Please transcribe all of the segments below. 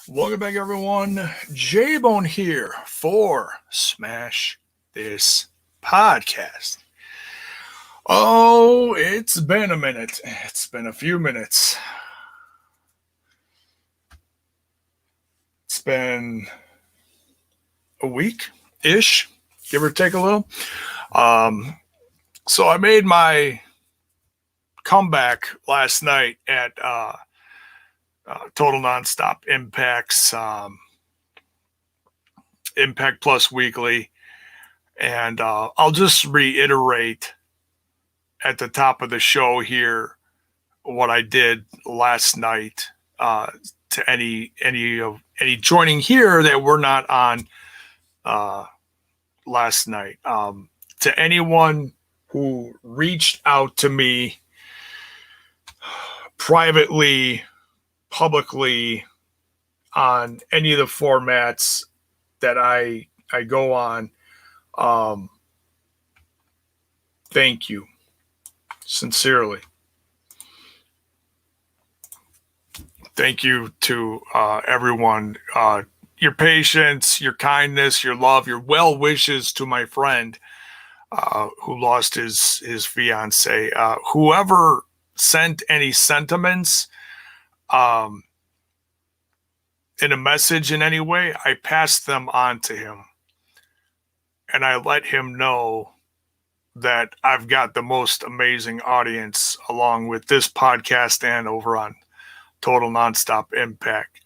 Welcome back, everyone. Jaybone here for Smash This Podcast. Oh, it's been a minute. It's been a few minutes. It's been a week-ish, give or take a little. So I made my comeback last night at Total Nonstop Impact's Impact Plus Weekly. And I'll just reiterate at the top of the show here what I did last night to any joining here that were not on last night. To anyone who reached out to me privately, publicly, on any of the formats that I go on, thank you sincerely. Thank you to everyone. Your patience, your kindness, your love, your well wishes to my friend who lost his fiance. Whoever sent any sentiments in a message in any way, I passed them on to him. And I let him know that I've got the most amazing audience along with this podcast and over on Total Nonstop Impact.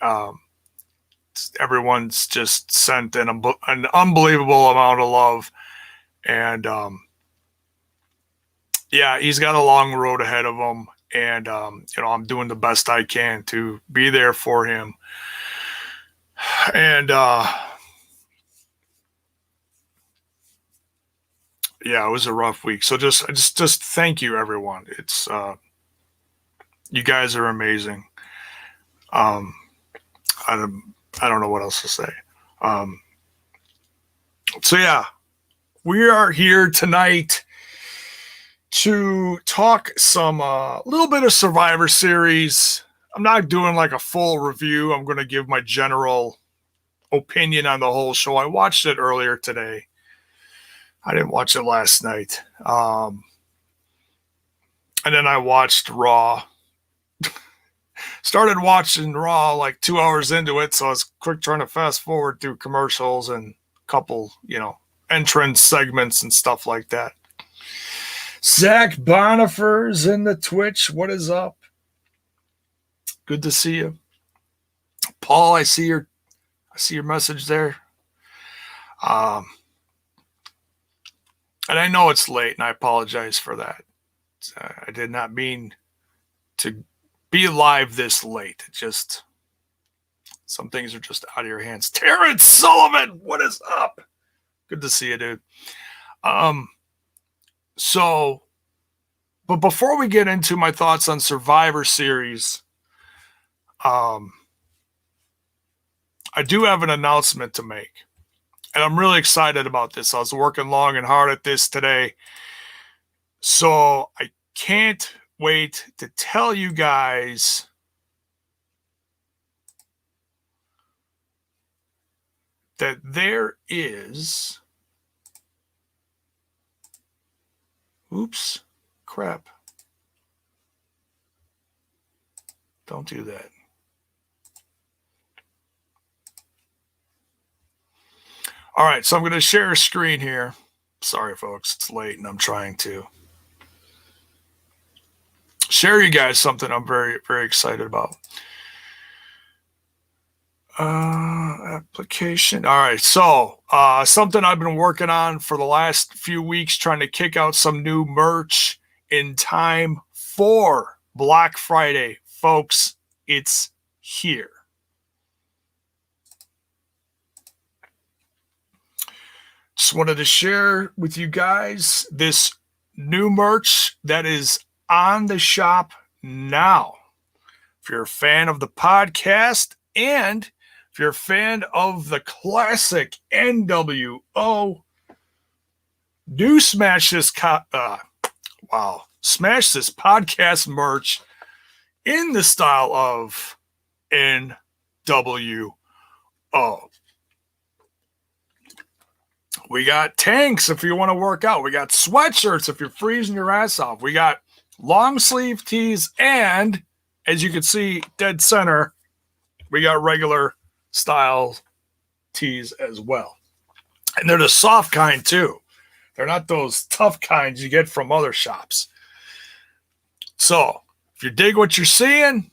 Everyone's just sent an unbelievable amount of love. And yeah, he's got a long road ahead of him. And, I'm doing the best I can to be there for him. And, yeah, it was a rough week. So just thank you, everyone. It's, you guys are amazing. I don't know what else to say. So yeah, we are here tonight to talk some little bit of Survivor Series. I'm not doing like a full review. I'm going to give my general opinion on the whole show. I watched it earlier today. I didn't watch it last night. And then I watched Raw. Started watching Raw like 2 hours into it, so I was quick trying to fast forward through commercials and a couple, entrance segments and stuff like that. Zach Bonifer's in the Twitch. What is up? Good to see you. Paul, I see your message there. And I know it's late, and I apologize for that. I did not mean to be live this late. Just some things are just out of your hands. Terrence Sullivan, what is up? Good to see you, dude. So, but before we get into my thoughts on Survivor Series, I do have an announcement to make. And I'm really excited about this. I was working long and hard at this today. So I can't wait to tell you guys that there is... Oops, crap. Don't do that. All right, so I'm going to share a screen here. Sorry, folks, it's late and I'm trying to share you guys something I'm very, very excited about. Application. All right, so something I've been working on for the last few weeks, trying to kick out some new merch in time for Black Friday. Folks, it's here. Just wanted to share with you guys this new merch that is on the shop now. If you're a fan of the podcast and if you're a fan of the classic NWO, do smash this smash this podcast merch in the style of NWO. We got tanks if you want to work out. We got sweatshirts if you're freezing your ass off. We got long sleeve tees, and as you can see, dead center, we got regular style tees as well. And they're the soft kind too. They're not those tough kinds you get from other shops. So if you dig what you're seeing,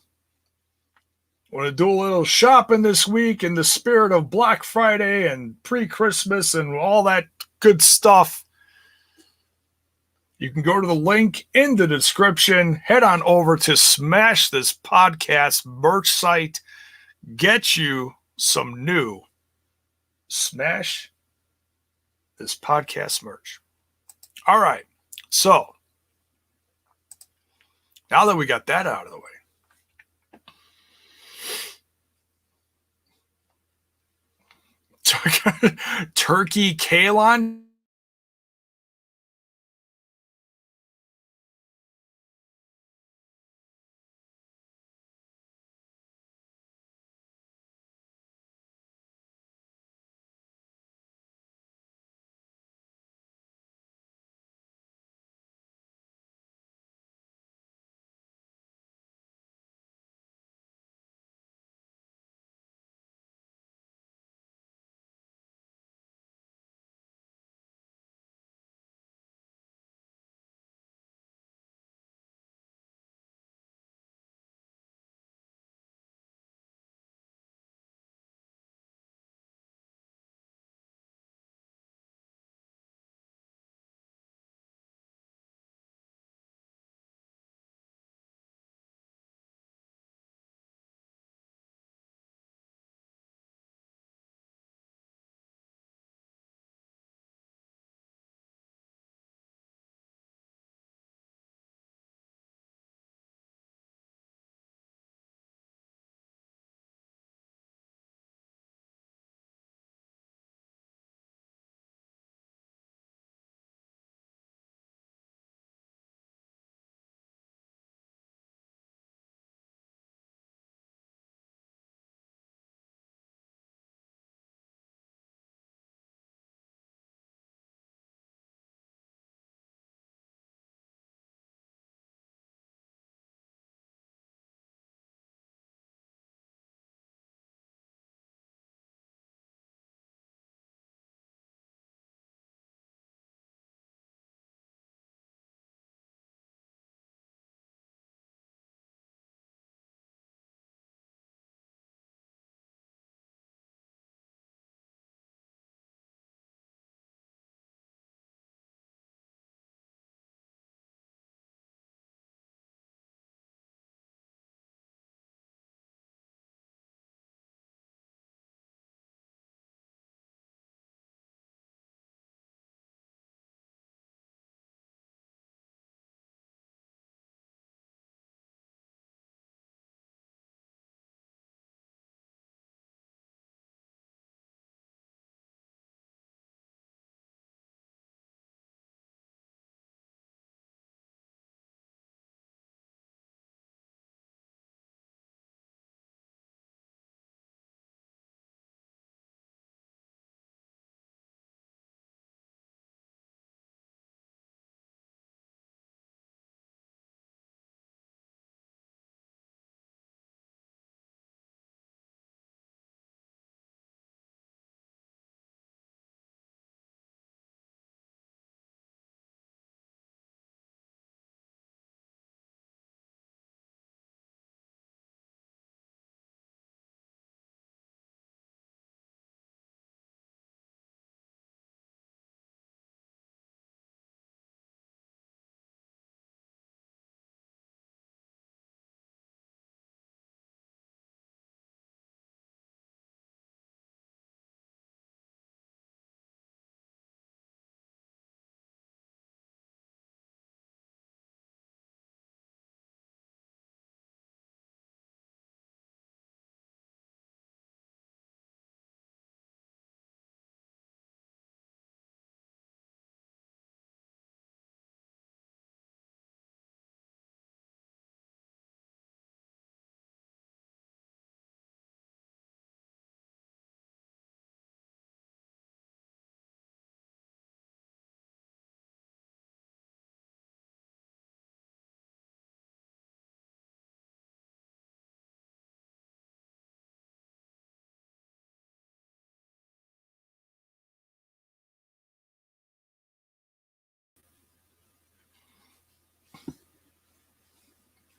want to do a little shopping this week in the spirit of Black Friday and pre-Christmas and all that good stuff, you can go to the link in the description. Head on over to Smash This Podcast merch site. Get you some new Smash This Podcast merch. All right. So now that we got that out of the way, Turkey Kalon.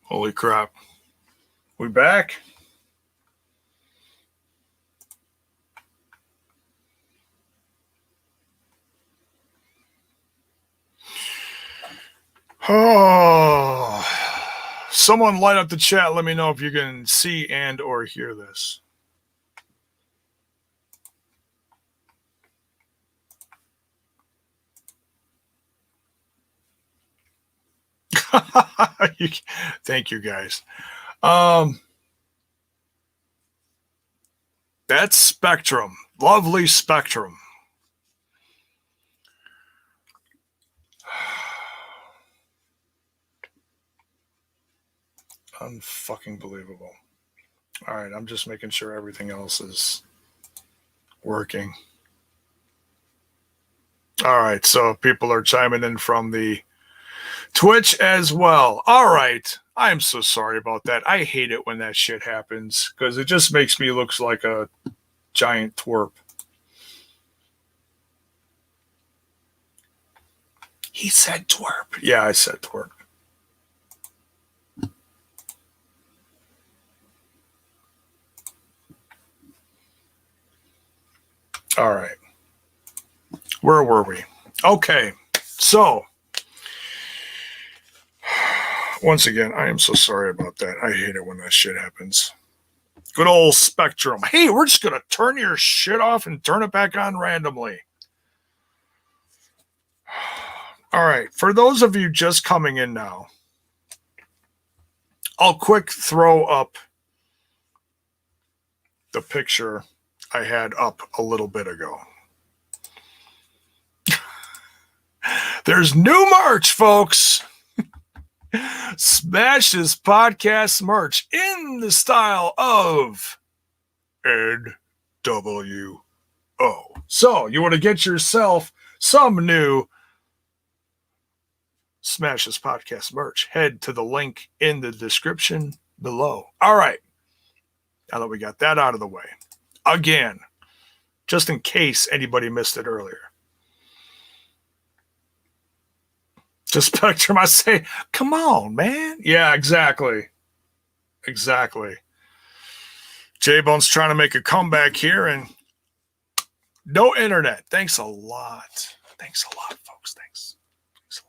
Holy crap. We back? Oh, someone light up the chat. Let me know if you can see and or hear this. Thank you, guys. That's Spectrum. Lovely Spectrum. Unfucking believable. All right, I'm just making sure everything else is working. All right, so people are chiming in from the Twitch as well. All right. I'm so sorry about that. I hate it when that shit happens because it just makes me look like a giant twerp. He said twerp. Yeah, I said twerp. All right. Where were we? Okay. So, once again, I am so sorry about that. I hate it when that shit happens. Good old Spectrum. Hey, we're just going to turn your shit off and turn it back on randomly. All right. For those of you just coming in now, I'll quick throw up the picture I had up a little bit ago. There's new merch, folks. Smash this podcast merch in the style of NWO. So you want to get yourself some new Smash this podcast merch, head to the link in the description below. All right. Now that we got that out of the way, again, just in case anybody missed it earlier. Just Spectrum, I say, come on, man. Yeah, exactly. Exactly. Jaybone's trying to make a comeback here and no internet. Thanks a lot. Thanks a lot, folks. Thanks a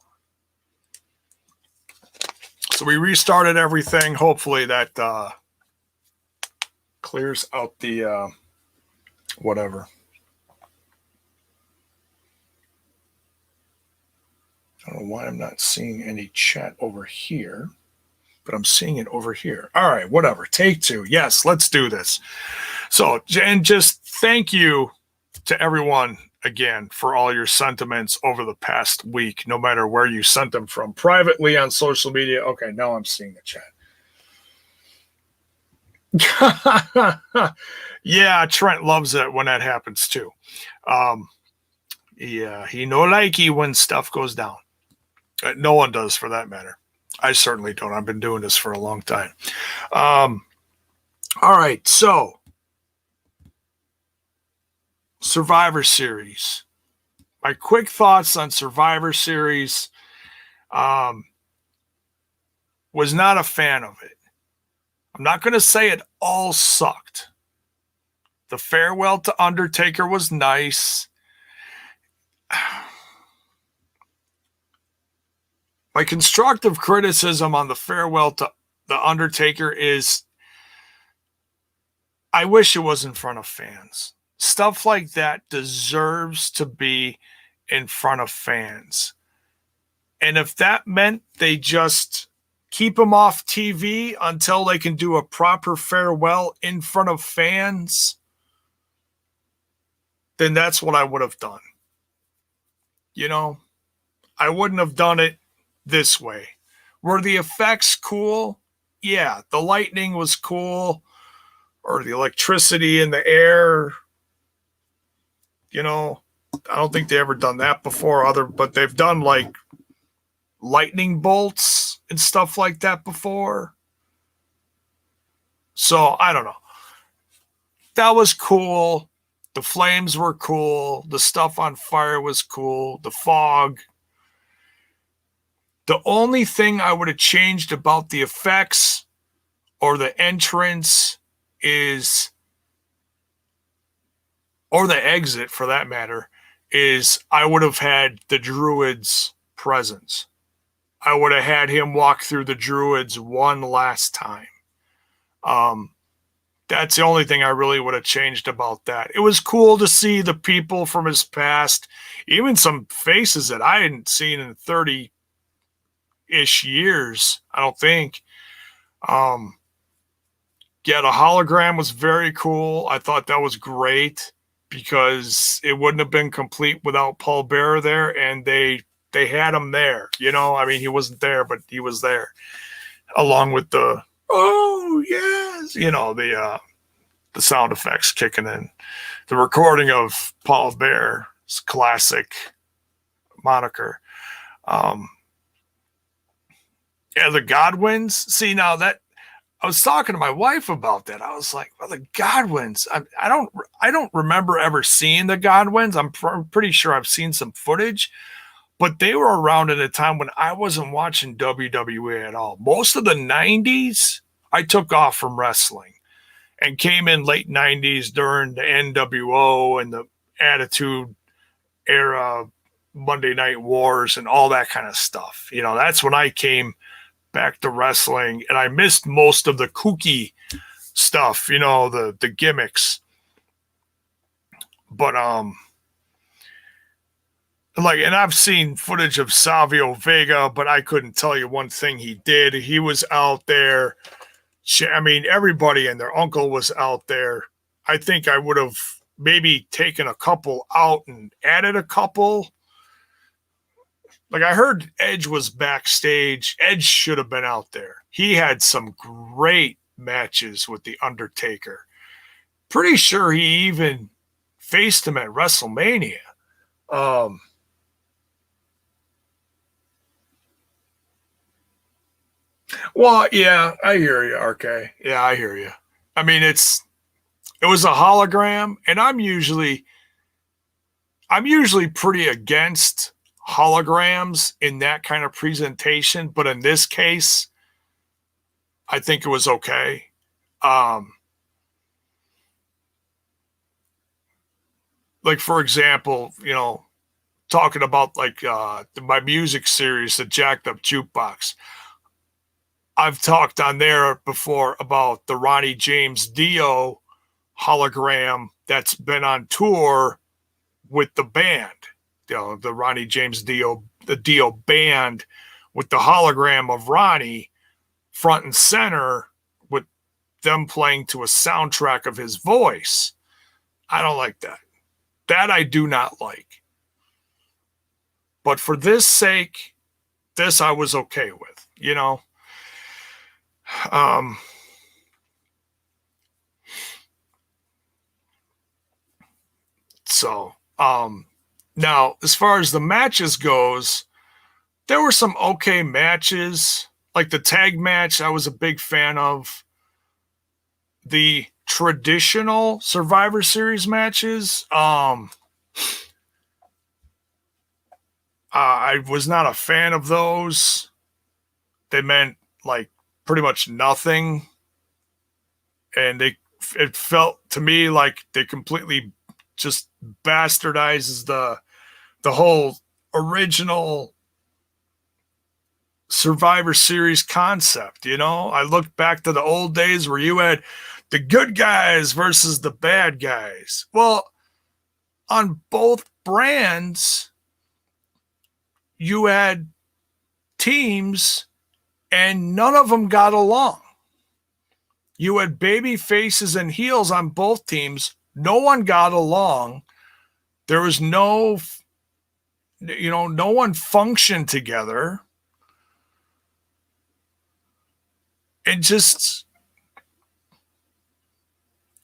lot. So we restarted everything. Hopefully that clears out the whatever. I don't know why I'm not seeing any chat over here, but I'm seeing it over here. All right, whatever. Take two. Yes, let's do this. So, and just thank you to everyone again for all your sentiments over the past week, no matter where you sent them from, privately on social media. Okay, now I'm seeing the chat. Yeah, Trent loves it when that happens too. Yeah, he no likey when stuff goes down. No one does, for that matter. I certainly don't. I've been doing this for a long time. All right, so Survivor Series. My quick thoughts on Survivor Series. Was not a fan of it. I'm not going to say it all sucked. The farewell to Undertaker was nice. My constructive criticism on the farewell to the Undertaker is I wish it was in front of fans. Stuff like that deserves to be in front of fans. And if that meant they just keep him off TV until they can do a proper farewell in front of fans, then that's what I would have done. You know, I wouldn't have done it this way. Were the effects cool? Yeah, the lightning was cool, or the electricity in the air. You know, I don't think they ever done that before, but they've done like lightning bolts and stuff like that before. So I don't know. That was cool. The flames were cool. The stuff on fire was cool. The fog. The only thing I would have changed about the effects or the entrance is, or the exit for that matter, is I would have had the Druid's presence. I would have had him walk through the Druids one last time. That's the only thing I really would have changed about that. It was cool to see the people from his past, even some faces that I hadn't seen in 30-ish years, I don't think. Yeah, the hologram was very cool. I thought that was great because it wouldn't have been complete without Paul Bearer there, and they had him there. You know, I mean, he wasn't there, but he was there, along with the oh yes, you know, the sound effects kicking in, the recording of Paul Bearer's classic moniker. Yeah, the Godwins. See, now that I was talking to my wife about that. I was like, well, the Godwins. I don't remember ever seeing the Godwins. I'm pretty sure I've seen some footage, but they were around at a time when I wasn't watching WWE at all. Most of the 90s, I took off from wrestling and came in late 90s during the NWO and the Attitude Era, Monday Night Wars and all that kind of stuff. You know, that's when I came back to wrestling, and I missed most of the kooky stuff, you know, the gimmicks. But like, and I've seen footage of Savio Vega, but I couldn't tell you one thing he did. He was out there. I mean, everybody and their uncle was out there. I think I would have maybe taken a couple out and added a couple. Like, I heard Edge was backstage. Edge should have been out there. He had some great matches with The Undertaker. Pretty sure he even faced him at WrestleMania. Well, yeah, I hear you, RK. Yeah, I hear you. I mean, it was a hologram, and I'm usually pretty against holograms in that kind of presentation, but in this case, I think it was okay. Like, for example, you know, talking about like my music series, the Jacked Up Jukebox. I've talked on there before about the Ronnie James Dio hologram that's been on tour with the band. You know, the Ronnie James Dio, the Dio band with the hologram of Ronnie front and center with them playing to a soundtrack of his voice. I don't like that. That I do not like. But for this sake, this I was okay with, you know. Now, as far as the matches goes, there were some okay matches. Like the tag match, I was a big fan of. The traditional Survivor Series matches, I was not a fan of those. They meant like pretty much nothing, and it felt to me like they completely just bastardizes the whole original Survivor Series concept. You know, I looked back to the old days where you had the good guys versus the bad guys. Well, on both brands, you had teams and none of them got along. You had baby faces and heels on both teams. No one got along. There was no one functioned together. It just,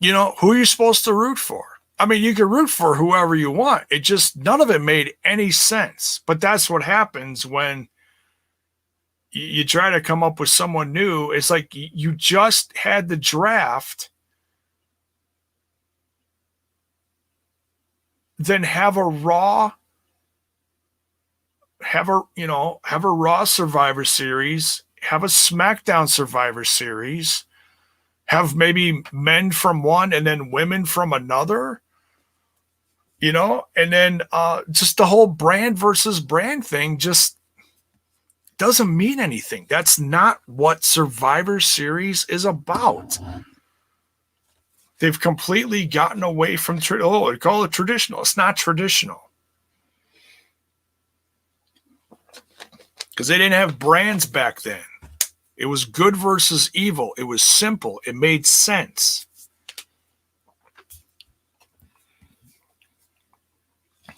who are you supposed to root for? I mean, you can root for whoever you want. It just, none of it made any sense. But that's what happens when you try to come up with someone new. It's like you just had the draft, then have a Raw have a Raw Survivor Series, have a SmackDown Survivor Series, have maybe men from one and then women from another, and then just the whole brand versus brand thing just doesn't mean anything. That's not what Survivor Series is about. They've completely gotten away from they call it traditional. It's not traditional. Because they didn't have brands back then. It was good versus evil. It was simple. It made sense.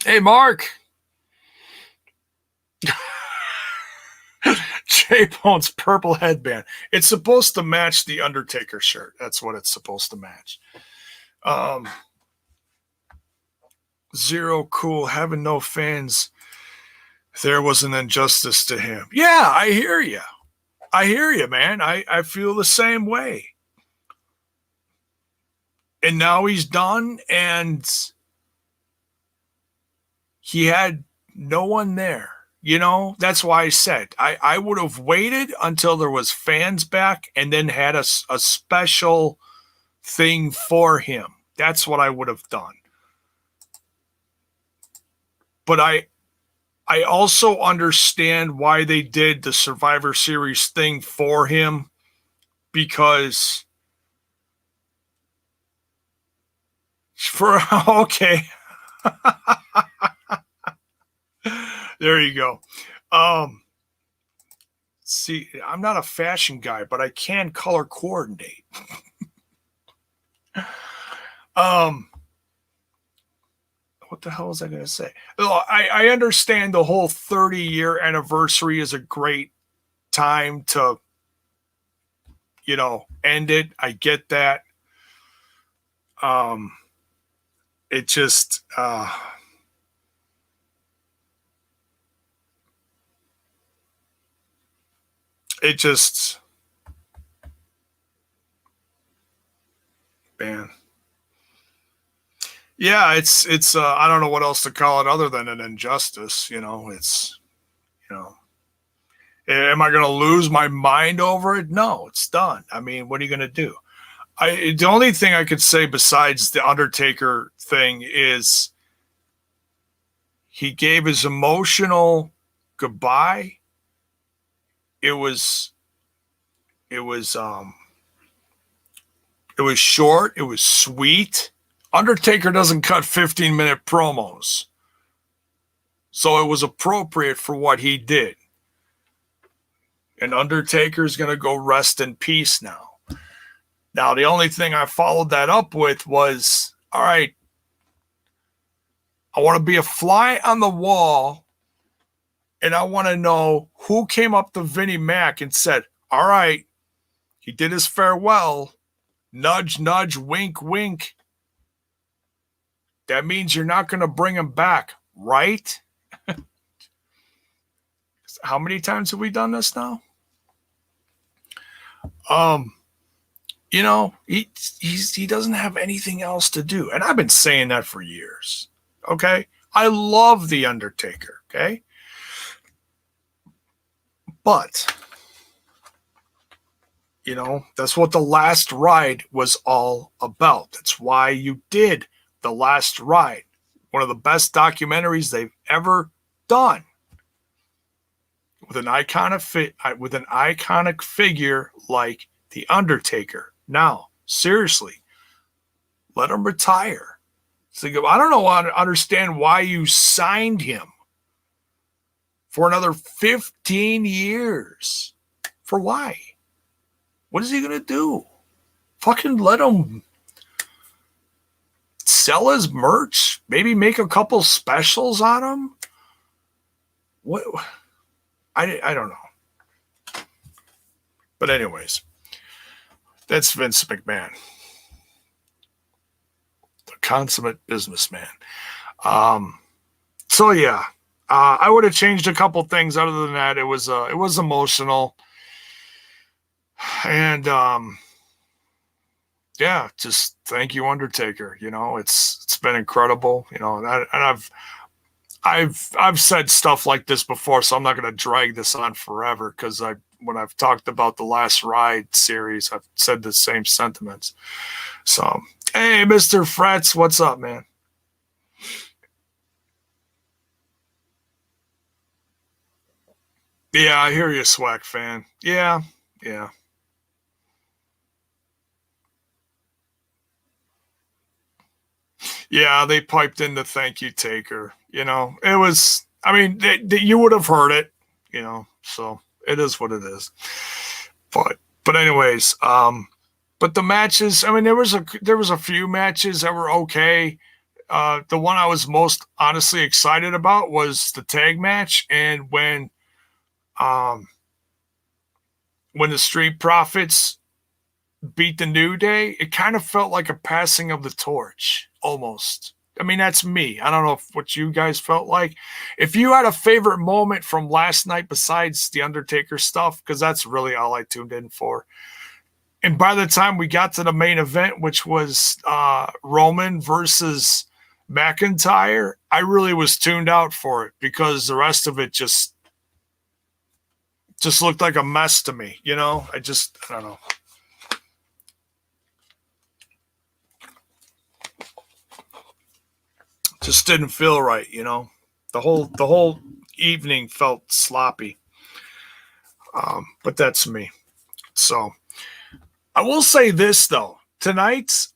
Hey, Mark. Jaybone's purple headband. It's supposed to match the Undertaker shirt. That's what it's supposed to match. Zero cool. Having no fans. There was an injustice to him. Yeah, I hear you. I hear you, man. I feel the same way. And now he's done, and he had no one there. That's why I said I would have waited until there was fans back and then had a special thing for him. That's what I would have done. But I also understand why they did the Survivor Series thing for him, because okay. There you go. See, I'm not a fashion guy, but I can color coordinate. What the hell was I going to say? I understand the whole 30-year anniversary is a great time to, end it. I get that. It just, man. Yeah, it's I don't know what else to call it other than an injustice. It's, am I going to lose my mind over it? No, it's done. I mean, what are you going to do? The only thing I could say besides the Undertaker thing is he gave his emotional goodbye. It was short. It was sweet. Undertaker doesn't cut 15-minute promos. So it was appropriate for what he did. And Undertaker's going to go rest in peace now. Now, the only thing I followed that up with was, all right, I want to be a fly on the wall, and I want to know who came up to Vinnie Mac and said, all right, he did his farewell, nudge, nudge, wink, wink. That means you're not going to bring him back, right? How many times have we done this now? He doesn't have anything else to do. And I've been saying that for years. Okay? I love The Undertaker. Okay? But, that's what The Last Ride was all about. That's why you did The Last Ride. One of the best documentaries they've ever done. With an iconic figure like The Undertaker. Now, seriously, let him retire. So I don't know. I understand why you signed him for another 15 years. For why? What is he going to do? Fucking let him sell his merch? Maybe make a couple specials on him? What? I don't know. But anyways, that's Vince McMahon, the consummate businessman. So yeah, I would have changed a couple things. Other than that, it was emotional, and yeah, just thank you, Undertaker. It's been incredible. And I've said stuff like this before, so I'm not going to drag this on forever because when I've talked about the Last Ride series, I've said the same sentiments. So, hey, Mr. Fretz, what's up, man? Yeah, I hear you, Swag fan. Yeah, yeah. Yeah, they piped in the thank you taker. It was, I mean, you would have heard it, so it is what it is. But anyways, but the matches, I mean, there was a few matches that were okay. The one I was most honestly excited about was the tag match, and um, when the Street Profits beat the New Day, it kind of felt like a passing of the torch, almost. I mean, that's me. I don't know what you guys felt like. If you had a favorite moment from last night besides the Undertaker stuff, because that's really all I tuned in for. And by the time we got to the main event, which was Roman versus McIntyre, I really was tuned out for it because the rest of it just looked like a mess to me. I don't know. Just didn't feel right. The whole evening felt sloppy. But that's me. So I will say this though. Tonight's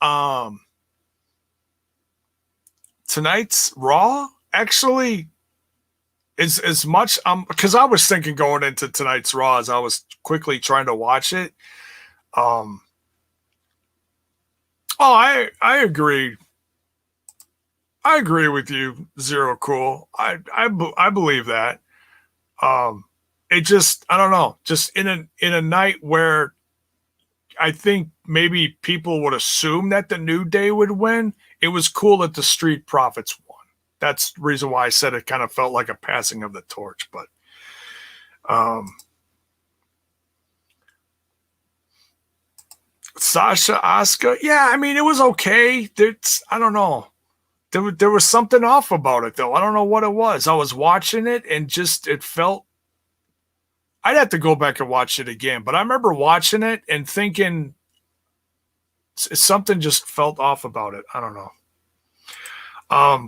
Raw actually is as much because I was thinking going into tonight's Raw as I was quickly trying to watch it. Um oh I agree. I agree with you, Zero Cool. I believe that. Um, it just I don't know. Just in a night where I think maybe people would assume that the New Day would win, it was cool that the Street Profits won. That's the reason why I said it kind of felt like a passing of the torch. But um, Sasha Asuka, yeah, I mean it was okay. I don't know. There was something off about it though. I don't know what it was. I was watching it and just it felt. I'd have to go back and watch it again, but I remember watching it and thinking something just felt off about it. I don't know.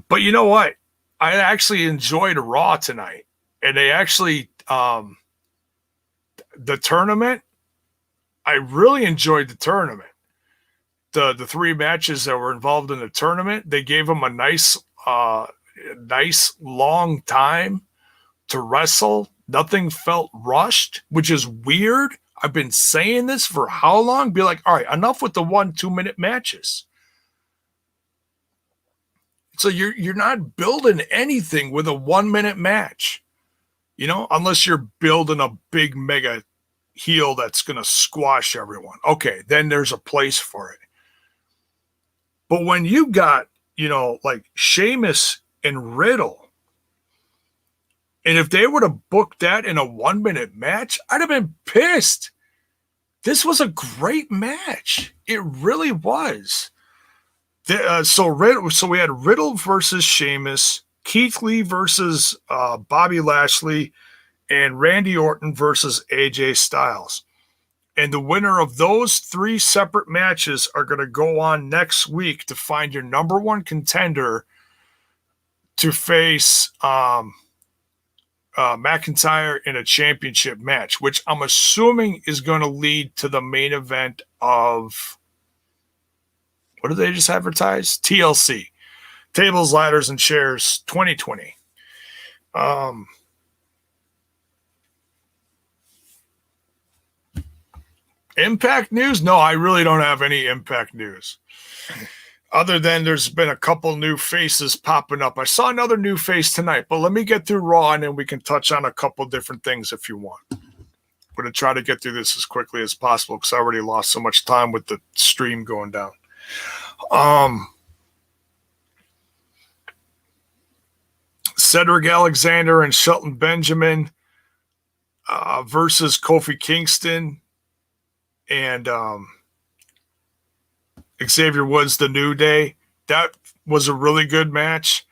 But you know what? I actually enjoyed Raw tonight, and they actually the tournament. I really enjoyed the tournament. The three matches that were involved in the tournament, they gave them a nice long time to wrestle. Nothing felt rushed, which is weird. I've been saying this for how long? Be like, all right, enough with the 1 2 minute matches. So you're not building anything with a 1 minute match, unless you're building a big mega heel that's gonna squash everyone. Okay, then there's a place for it. But when you got, like Sheamus and Riddle, and if they would have booked that in a 1 minute match, I'd have been pissed. This was a great match. It really was. So we had Riddle versus Sheamus, Keith Lee versus Bobby Lashley, and Randy Orton versus AJ Styles. And the winner of those three separate matches are going to go on next week to find your number one contender to face McIntyre in a championship match, which I'm assuming is going to lead to the main event of what did they just advertise? TLC, Tables, Ladders, and Chairs 2020. Impact news? No, I really don't have any Impact news. Other than there's been a couple new faces popping up. I saw another new face tonight, but let me get through Raw and then we can touch on a couple different things if you want. I'm going to try to get through this as quickly as possible because I already lost so much time with the stream going down. Cedric Alexander and Shelton Benjamin versus Kofi Kingston and Xavier Woods, the New Day. That was a really good match.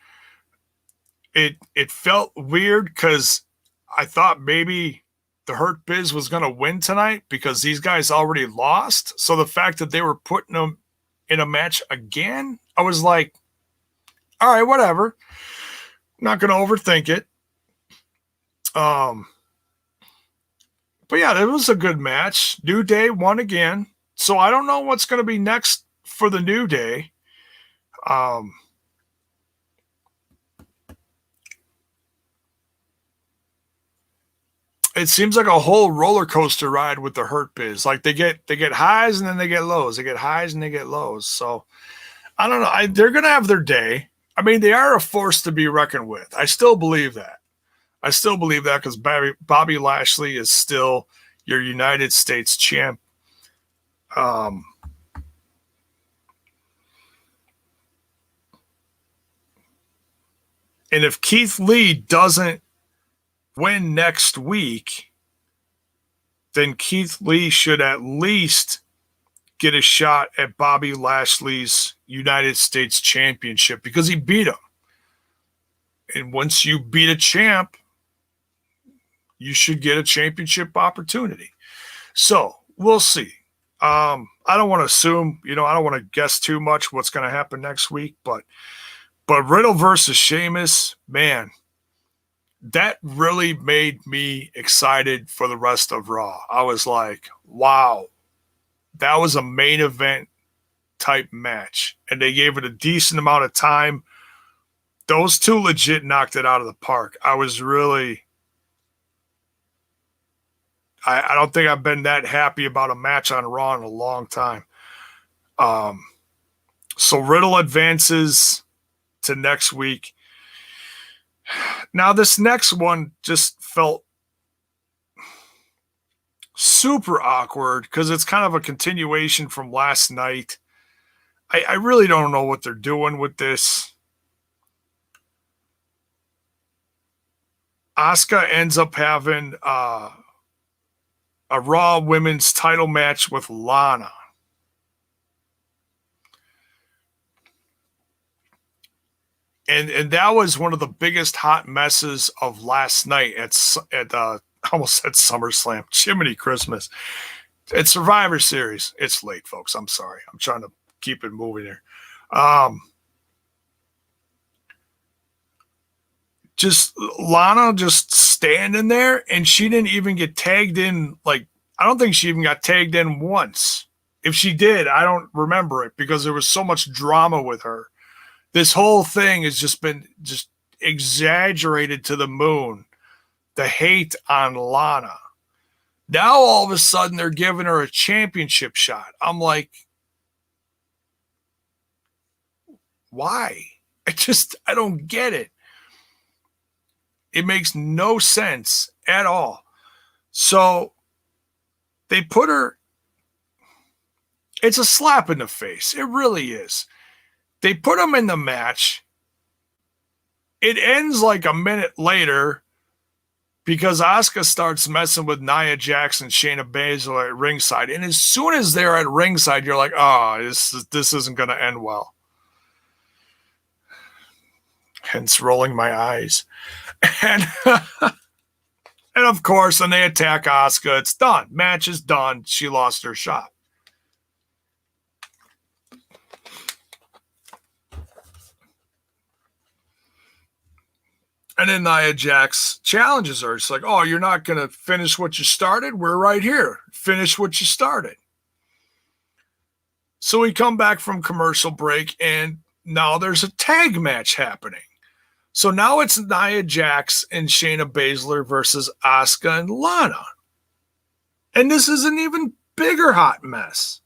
It felt weird because I thought maybe the Hurt Biz was going to win tonight because these guys already lost. So the fact that they were putting them in a match again, I was like, all right, whatever. Not going to overthink it. But yeah, it was a good match. New Day won again. So I don't know what's going to be next for the New Day. It seems like a whole roller coaster ride with the Hurt Biz. Like they get highs and then they get lows. They get highs and they get lows. So I don't know. They're going to have their day. I mean, they are a force to be reckoned with. I still believe that. Because Bobby Lashley is still your United States champ. And if Keith Lee doesn't win next week, then Keith Lee should at least get a shot at Bobby Lashley's United States Championship because he beat him. And once you beat a champ, you should get a championship opportunity. So we'll see. I don't want to assume, I don't want to guess too much what's going to happen next week, but Riddle versus Sheamus, man, that really made me excited for the rest of Raw. I was like, wow, that was a main event type match. And they gave it a decent amount of time. Those two legit knocked it out of the park. I was really, I don't think I've been that happy about a match on Raw in a long time. So Riddle advances to next week. Now, this next one just felt super awkward because it's kind of a continuation from last night. I really don't know what they're doing with this. Asuka ends up having a Raw women's title match with Lana. And that was one of the biggest hot messes of last night at almost at SummerSlam. Jiminy Christmas. It's Survivor Series. It's late, folks. I'm sorry. I'm trying to keep it moving here. Just Lana just standing there, and she didn't even get tagged in. Like, I don't think she even got tagged in once. If she did, I don't remember it because there was so much drama with her. This whole thing has just been just exaggerated to the moon. The hate on Lana. Now all of a sudden they're giving her a championship shot. I'm like, why? I don't get it. It makes no sense at all. So they put her, it's a slap in the face. It really is. They put him in the match. It ends like a minute later because Asuka starts messing with Nia Jax and Shayna Basler at ringside. And as soon as they're at ringside, you're like, oh, this isn't going to end well. Hence rolling my eyes. And of course, when they attack Asuka, it's done. Match is done. She lost her shot. And then Nia Jax challenges her. It's like, oh, you're not going to finish what you started? We're right here. Finish what you started. So we come back from commercial break, and now there's a tag match happening. So now it's Nia Jax and Shayna Basler versus Asuka and Lana. And this is an even bigger hot mess.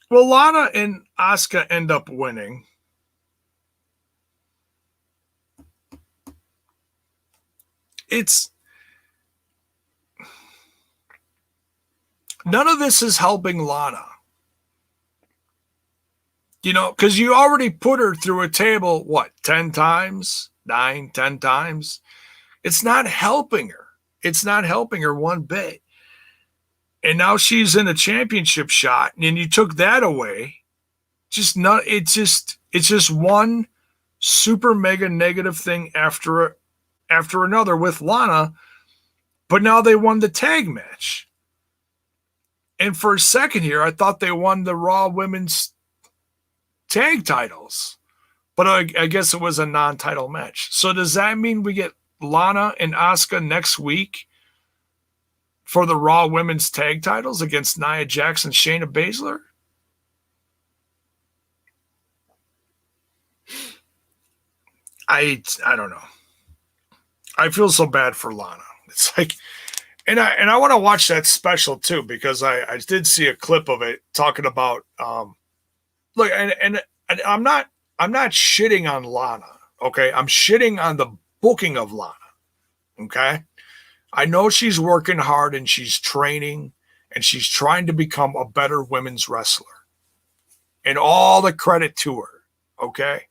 Well, Lana and Asuka end up winning. It's none of this is helping Lana. Because you already put her through a table, 10 times? 9, 10 times? It's not helping her. It's not helping her one bit. And now she's in a championship shot, and you took that away. It's just one super mega negative thing after another with Lana, but now they won the tag match. And for a second here, I thought they won the Raw Women's Tag titles, but I guess it was a non-title match. So does that mean we get Lana and Asuka next week for the Raw Women's Tag titles against Nia Jax and Shayna Basler? I don't know. I feel so bad for Lana. It's like, and I want to watch that special too, because I did see a clip of it talking about look, and I'm not shitting on Lana, okay? I'm shitting on the booking of Lana, okay? I know she's working hard and she's training and she's trying to become a better women's wrestler. And all the credit to her, okay?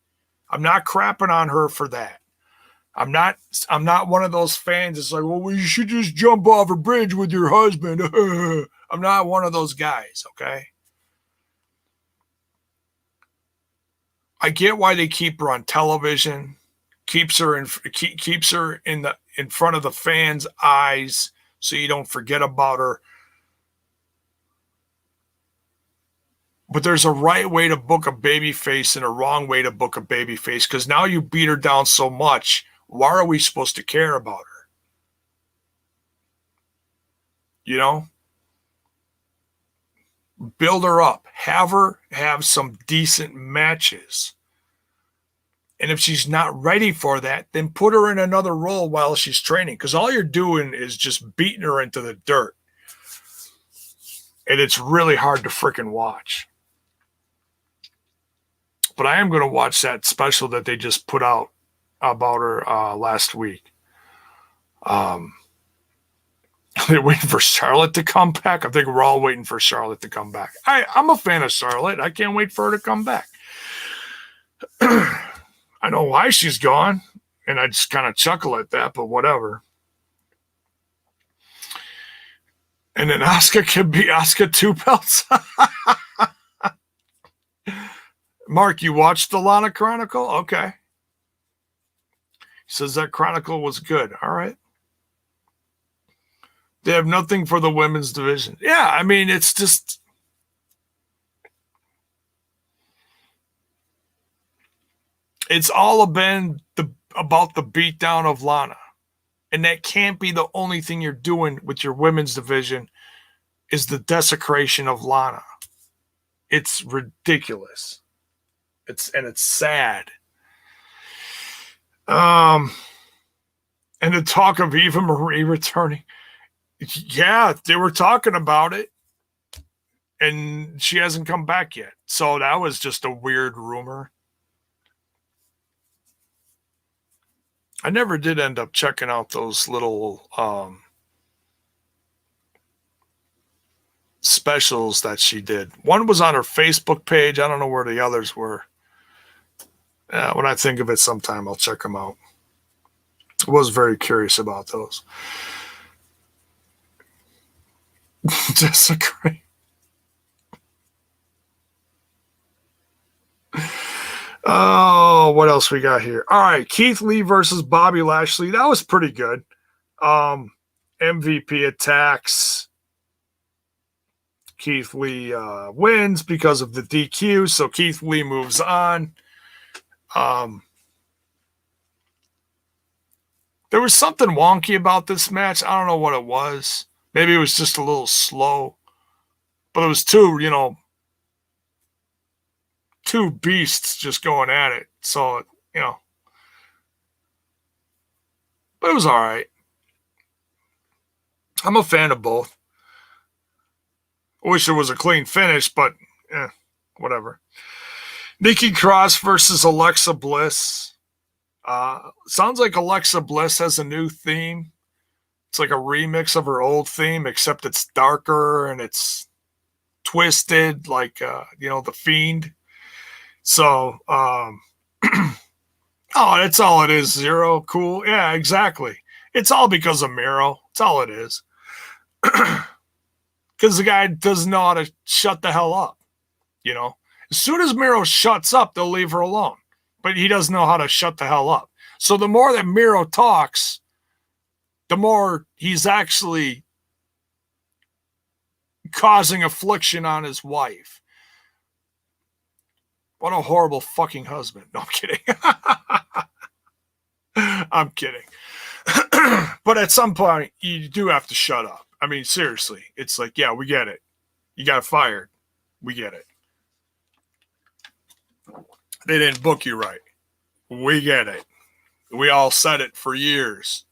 I'm not crapping on her for that. I'm not one of those fans that's like, well, you should just jump off a bridge with your husband. I'm not one of those guys, okay? I get why they keep her on television, keeps her in front of the fans' eyes so you don't forget about her. But there's a right way to book a baby face and a wrong way to book a baby face, because now you beat her down so much. Why are we supposed to care about her? You know? Build her up. Have her have some decent matches. And if she's not ready for that, then put her in another role while she's training, because all you're doing is just beating her into the dirt. And it's really hard to freaking watch. But I am going to watch that special that they just put out about her last week. They're waiting for Charlotte to come back. I think we're all waiting for Charlotte to come back. I'm a fan of Charlotte. I can't wait for her to come back. I know why she's gone, and I just kind of chuckle at that, but whatever. And then Asuka can be Asuka 2 belts. Mark, you watched the Lana Chronicle? Okay. He says that Chronicle was good. All right. They have nothing for the women's division. Yeah, I mean, it's just... It's all been about the beatdown of Lana. And that can't be the only thing you're doing with your women's division, is the desecration of Lana. It's ridiculous. It's sad. And the talk of Eva Marie returning. Yeah, they were talking about it. And she hasn't come back yet. So that was just a weird rumor. I never did end up checking out those little specials that she did. One was on her Facebook page. I don't know where the others were. When I think of it sometime, I'll check them out. I was very curious about those. Disagree. Oh, what else we got here? All right, Keith Lee versus Bobby Lashley. That was pretty good. MVP attacks. Keith Lee wins because of the DQ, so Keith Lee moves on. There was something wonky about this match. I don't know what it was. Maybe it was just a little slow. But it was two beasts just going at it. So, but it was all right. I'm a fan of both. I wish it was a clean finish, but whatever. Nikki Cross versus Alexa Bliss. Sounds like Alexa Bliss has a new theme. It's like a remix of her old theme, except it's darker and it's twisted, like The Fiend. So, that's all it is. Zero, cool. Yeah, exactly. It's all because of Miro. It's all it is. Because the guy doesn't know how to shut the hell up. As soon as Miro shuts up, they'll leave her alone. but he doesn't know how to shut the hell up. So the more that Miro talks, the more he's actually causing affliction on his wife. What a horrible fucking husband. No, I'm kidding. I'm kidding. But at some point, you do have to shut up. I mean, seriously. It's like, yeah, we get it. You got fired. We get it. They didn't book you right. We get it. We all said it for years.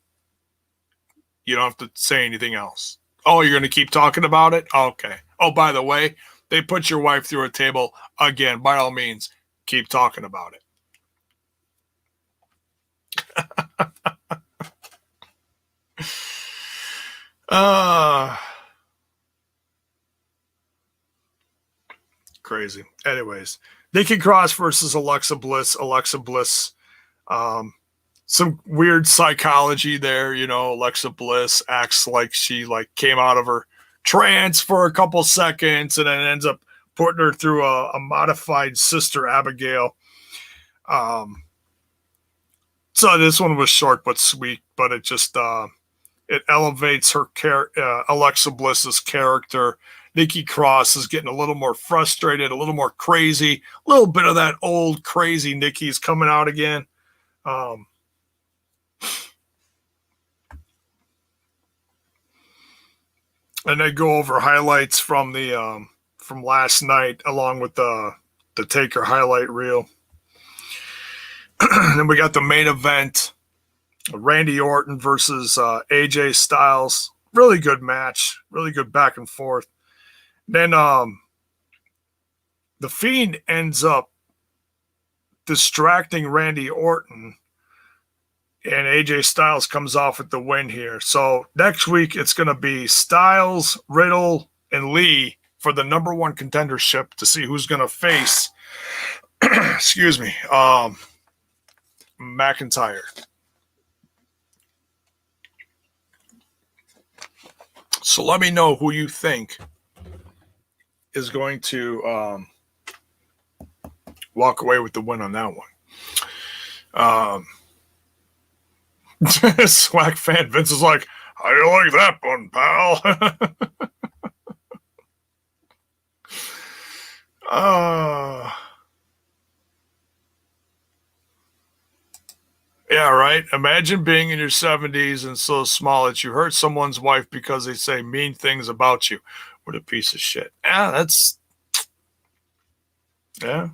You don't have to say anything else. Oh, you're going to keep talking about it? Okay. Oh, by the way, they put your wife through a table. Again, by all means, keep talking about it. Crazy. Anyways, Nikki Cross versus Alexa Bliss. Alexa Bliss, some weird psychology there. You know, Alexa Bliss acts like she came out of her trance for a couple seconds and then ends up putting her through a modified Sister Abigail. So this one was short but sweet, but it just it elevates her Alexa Bliss's character. Nikki Cross is getting a little more frustrated, a little more crazy. A little bit of that old crazy Nikki's coming out again. And they go over highlights from the from last night, along with the Taker highlight reel. Then we got the main event: Randy Orton versus AJ Styles. Really good match, really good back and forth. Then the Fiend ends up distracting Randy Orton, and AJ Styles comes off with the win here. So next week it's going to be Styles, Riddle, and Lee for the #1 contendership to see who's going to face, excuse me, McIntyre. So let me know who you think is going to walk away with the win on that one. Swag fan Vince is like, how do you like that one, pal? Yeah, right. Imagine being in your 70s and so small that you hurt someone's wife because they say mean things about you. What a piece of shit. Yeah, that's... Yeah.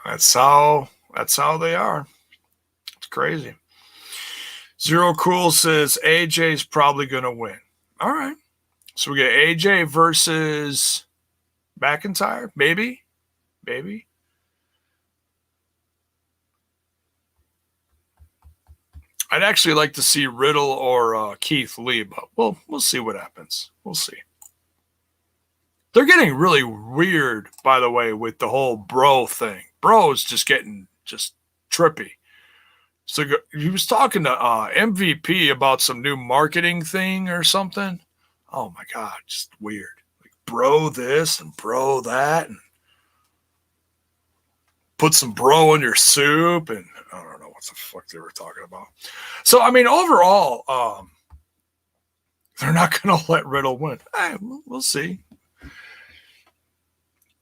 That's how they are. It's crazy. Zero Cool says AJ's probably going to win. All right. So we get AJ versus McIntyre. Maybe. I'd actually like to see Riddle or Keith Lee, but we'll see what happens. We'll see. They're getting really weird, by the way, with the whole bro thing. Bro is just getting just trippy. So he was talking to MVP about some new marketing thing or something. Oh my God, just weird. Like bro this and bro that, and put some bro in your soup, and I don't know what the fuck they were talking about. So I mean, overall, they're not going to let Riddle win. We'll see.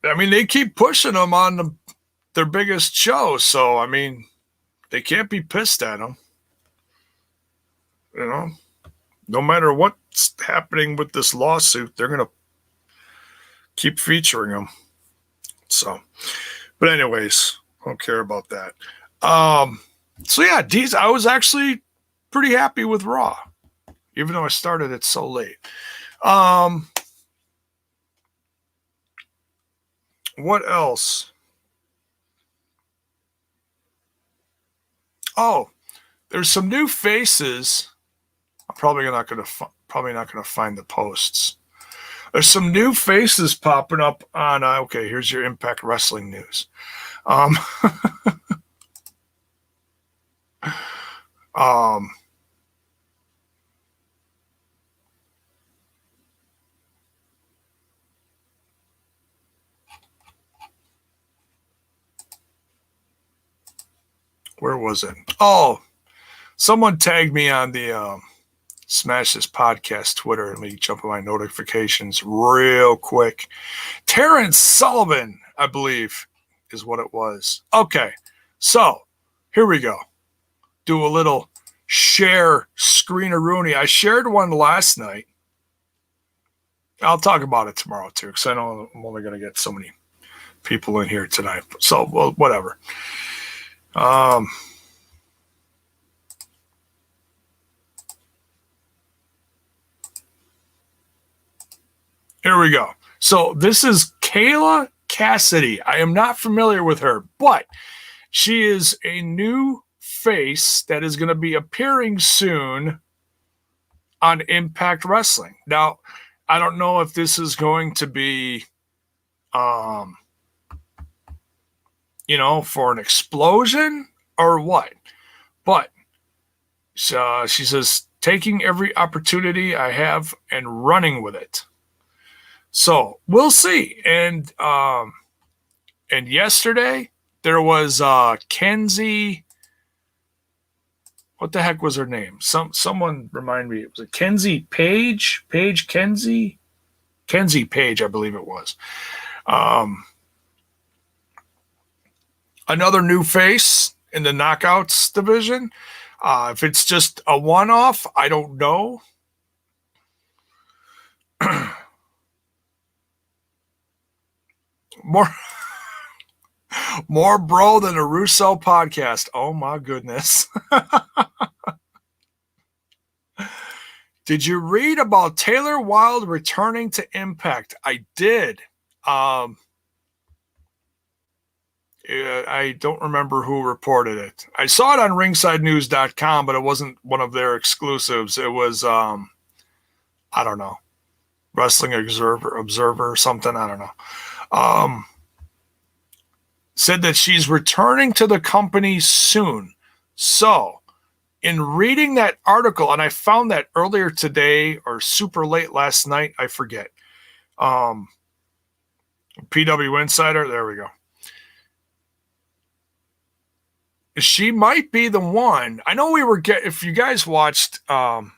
I mean, they keep pushing him on their biggest show, so I mean, they can't be pissed at him. You know, no matter what's happening with this lawsuit, they're going to keep featuring him. So, but anyways, I don't care about that. So yeah, I was actually pretty happy with Raw, even though I started it so late. What else? Oh, there's some new faces. I'm probably not going to find the posts. There's some new faces popping up on. Okay, here's your Impact Wrestling news. where was it? Oh, someone tagged me on the Smash This Podcast Twitter. Let me jump on my notifications real quick. Terrence Sullivan, I believe, is what it was. Okay, so here we go. Do a little share screen-a-rooney. I shared one last night. I'll talk about it tomorrow too, because I know I'm only going to get so many people in here tonight. So, well, whatever. Here we go. So this is Kayla Cassidy. I am not familiar with her, but she is a new face that is going to be appearing soon on Impact Wrestling. Now, I don't know if this is going to be, for an explosion or what. But she says, taking every opportunity I have and running with it. So we'll see. And yesterday there was Kenzie. What the heck was her name? Someone remind me. Was it Kenzie Page? Kenzie Page, I believe it was. Another new face in the Knockouts division. If it's just a one-off, I don't know. More bro than a Russo podcast. Oh my goodness. Did you read about Taylor Wilde returning to Impact? I did. I don't remember who reported it. I saw it on ringsidenews.com, but it wasn't one of their exclusives. It was, I don't know, Wrestling Observer or something. I don't know. Said that she's returning to the company soon. So, in reading that article, and I found that earlier today or super late last night, I forget. PW Insider, there we go. She might be the one. I know if you guys watched, TNI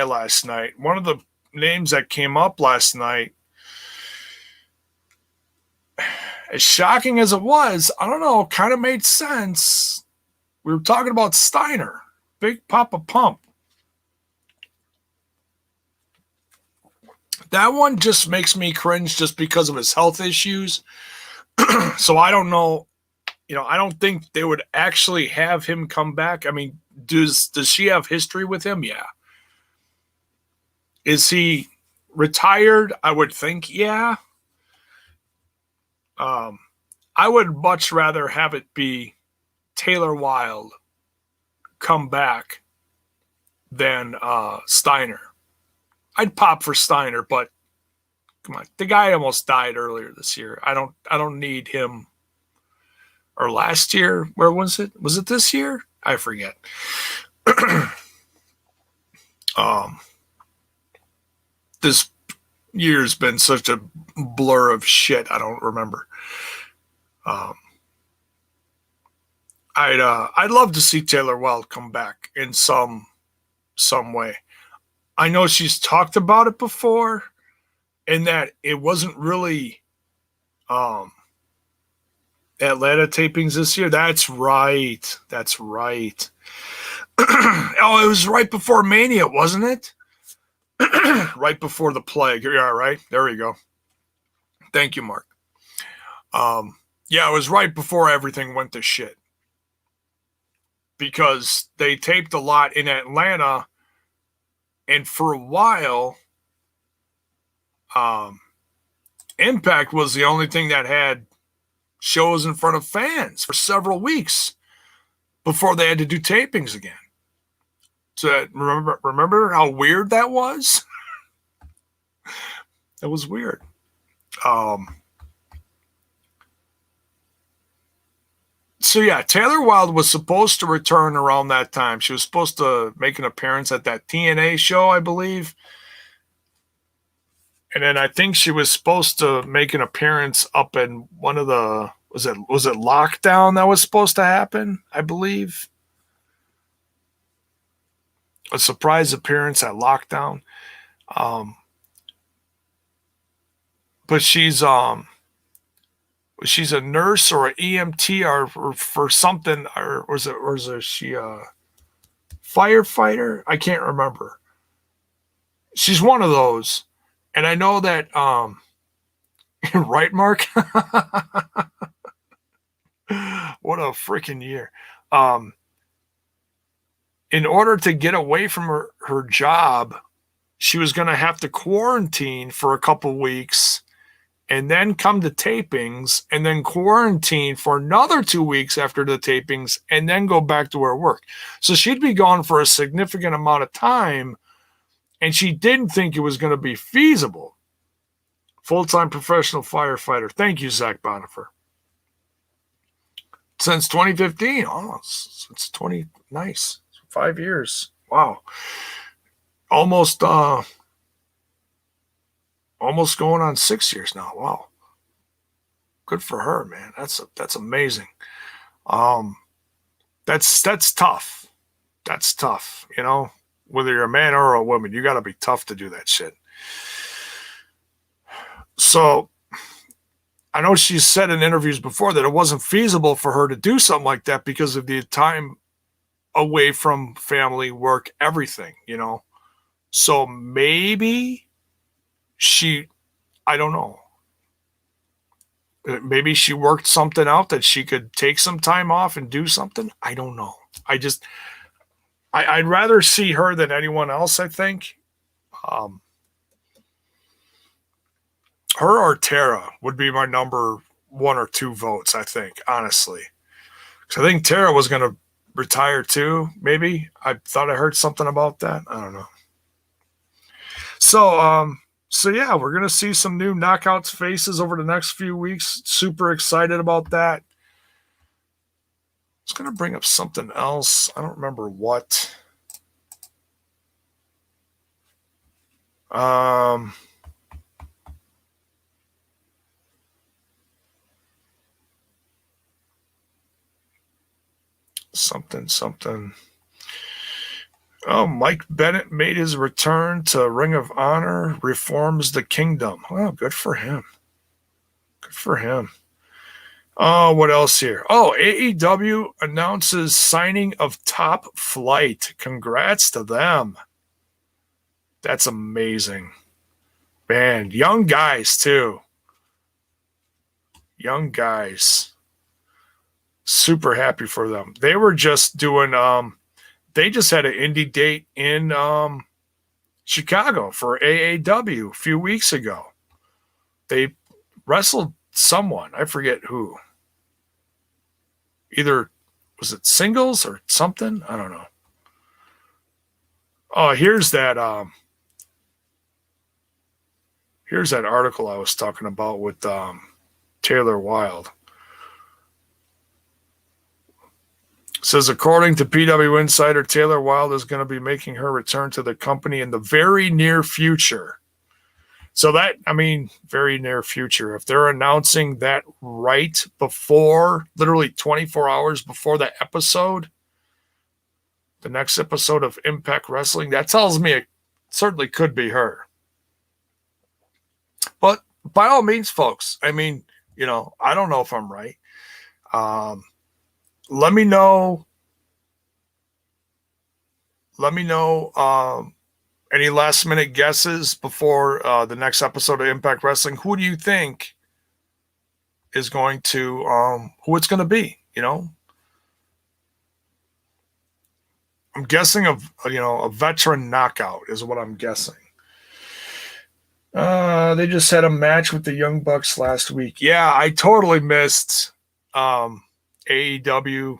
last night, one of the names that came up last night, as shocking as it was, I don't know, kind of made sense. We were talking about Steiner, Big Papa Pump. That one just makes me cringe just because of his health issues. So I don't know, I don't think they would actually have him come back. I mean, does she have history with him? Yeah. Is he retired? I would think, yeah. I would much rather have it be Taylor Wilde come back than Steiner. I'd pop for Steiner, but come on, the guy almost died earlier this year. I don't need him. Or last year, where was it? Was it this year? I forget. This year's been such a blur of shit. I don't remember. I'd love to see Taylor Wilde come back in some way. I know she's talked about it before, and that it wasn't really Atlanta tapings this year. That's right. Oh, it was right before Mania, wasn't it? Right before the plague. Yeah, right. There we go. Thank you, Mark. Yeah, it was right before everything went to shit. Because they taped a lot in Atlanta, and for a while, Impact was the only thing that had shows in front of fans for several weeks before they had to do tapings again. So remember how weird that was? It was weird. So yeah, Taylor Wilde was supposed to return around that time. She was supposed to make an appearance at that TNA show, I believe. And then I think she was supposed to make an appearance up in one of the was it Lockdown that was supposed to happen, I believe. A surprise appearance at Lockdown. But she's a nurse or an EMT or for something, or was she a firefighter? I can't remember. She's one of those. And I know that right, Mark? What a freaking year. In order to get away from her job, she was going to have to quarantine for a couple weeks and then come to tapings and then quarantine for another 2 weeks after the tapings and then go back to her work. So she'd be gone for a significant amount of time, and she didn't think it was going to be feasible. Full-time professional firefighter. Thank you, Zach Bonifer. Since 2015. Oh, since 20. Nice. 5 years. Wow. Almost going on 6 years now. Wow. Good for her, man. That's amazing. That's tough. That's tough, you know. Whether you're a man or a woman, you got to be tough to do that shit. So I know she's said in interviews before that it wasn't feasible for her to do something like that because of the time away from family, work, everything, you know. So maybe I don't know. Maybe she worked something out that she could take some time off and do something. I don't know. I'd rather see her than anyone else, I think. Her or Tara would be my number 1 or 2 votes, I think, honestly. Because I think Tara was going to retire too, maybe. I thought I heard something about that. I don't know. So yeah, we're going to see some new Knockouts faces over the next few weeks. Super excited about that. I was going to bring up something else. I don't remember what. Something. Oh, Mike Bennett made his return to Ring of Honor, reforms the kingdom. Well, good for him. Good for him. Oh, what else here? Oh, AEW announces signing of Top Flight. Congrats to them. That's amazing. Man, young guys, too. Young guys. Super happy for them. They were just doing, they just had an indie date in Chicago for AAW a few weeks ago. They wrestled someone. I forget who. Either was it singles or something? I don't know. Oh, here's that article I was talking about with Taylor Wilde. It says, according to PW Insider, Taylor Wilde is going to be making her return to the company in the very near future. So that, I mean, very near future. If they're announcing that right before, literally 24 hours before the episode, the next episode of Impact Wrestling, that tells me it certainly could be her. But by all means, folks, I mean, you know, I don't know if I'm right. Let me know. Any last minute guesses before the next episode of Impact Wrestling. Who do you think is going to, who it's going to be? You know, I'm guessing a veteran knockout is what I'm guessing. They just had a match with the Young Bucks last week. Yeah, I totally missed AEW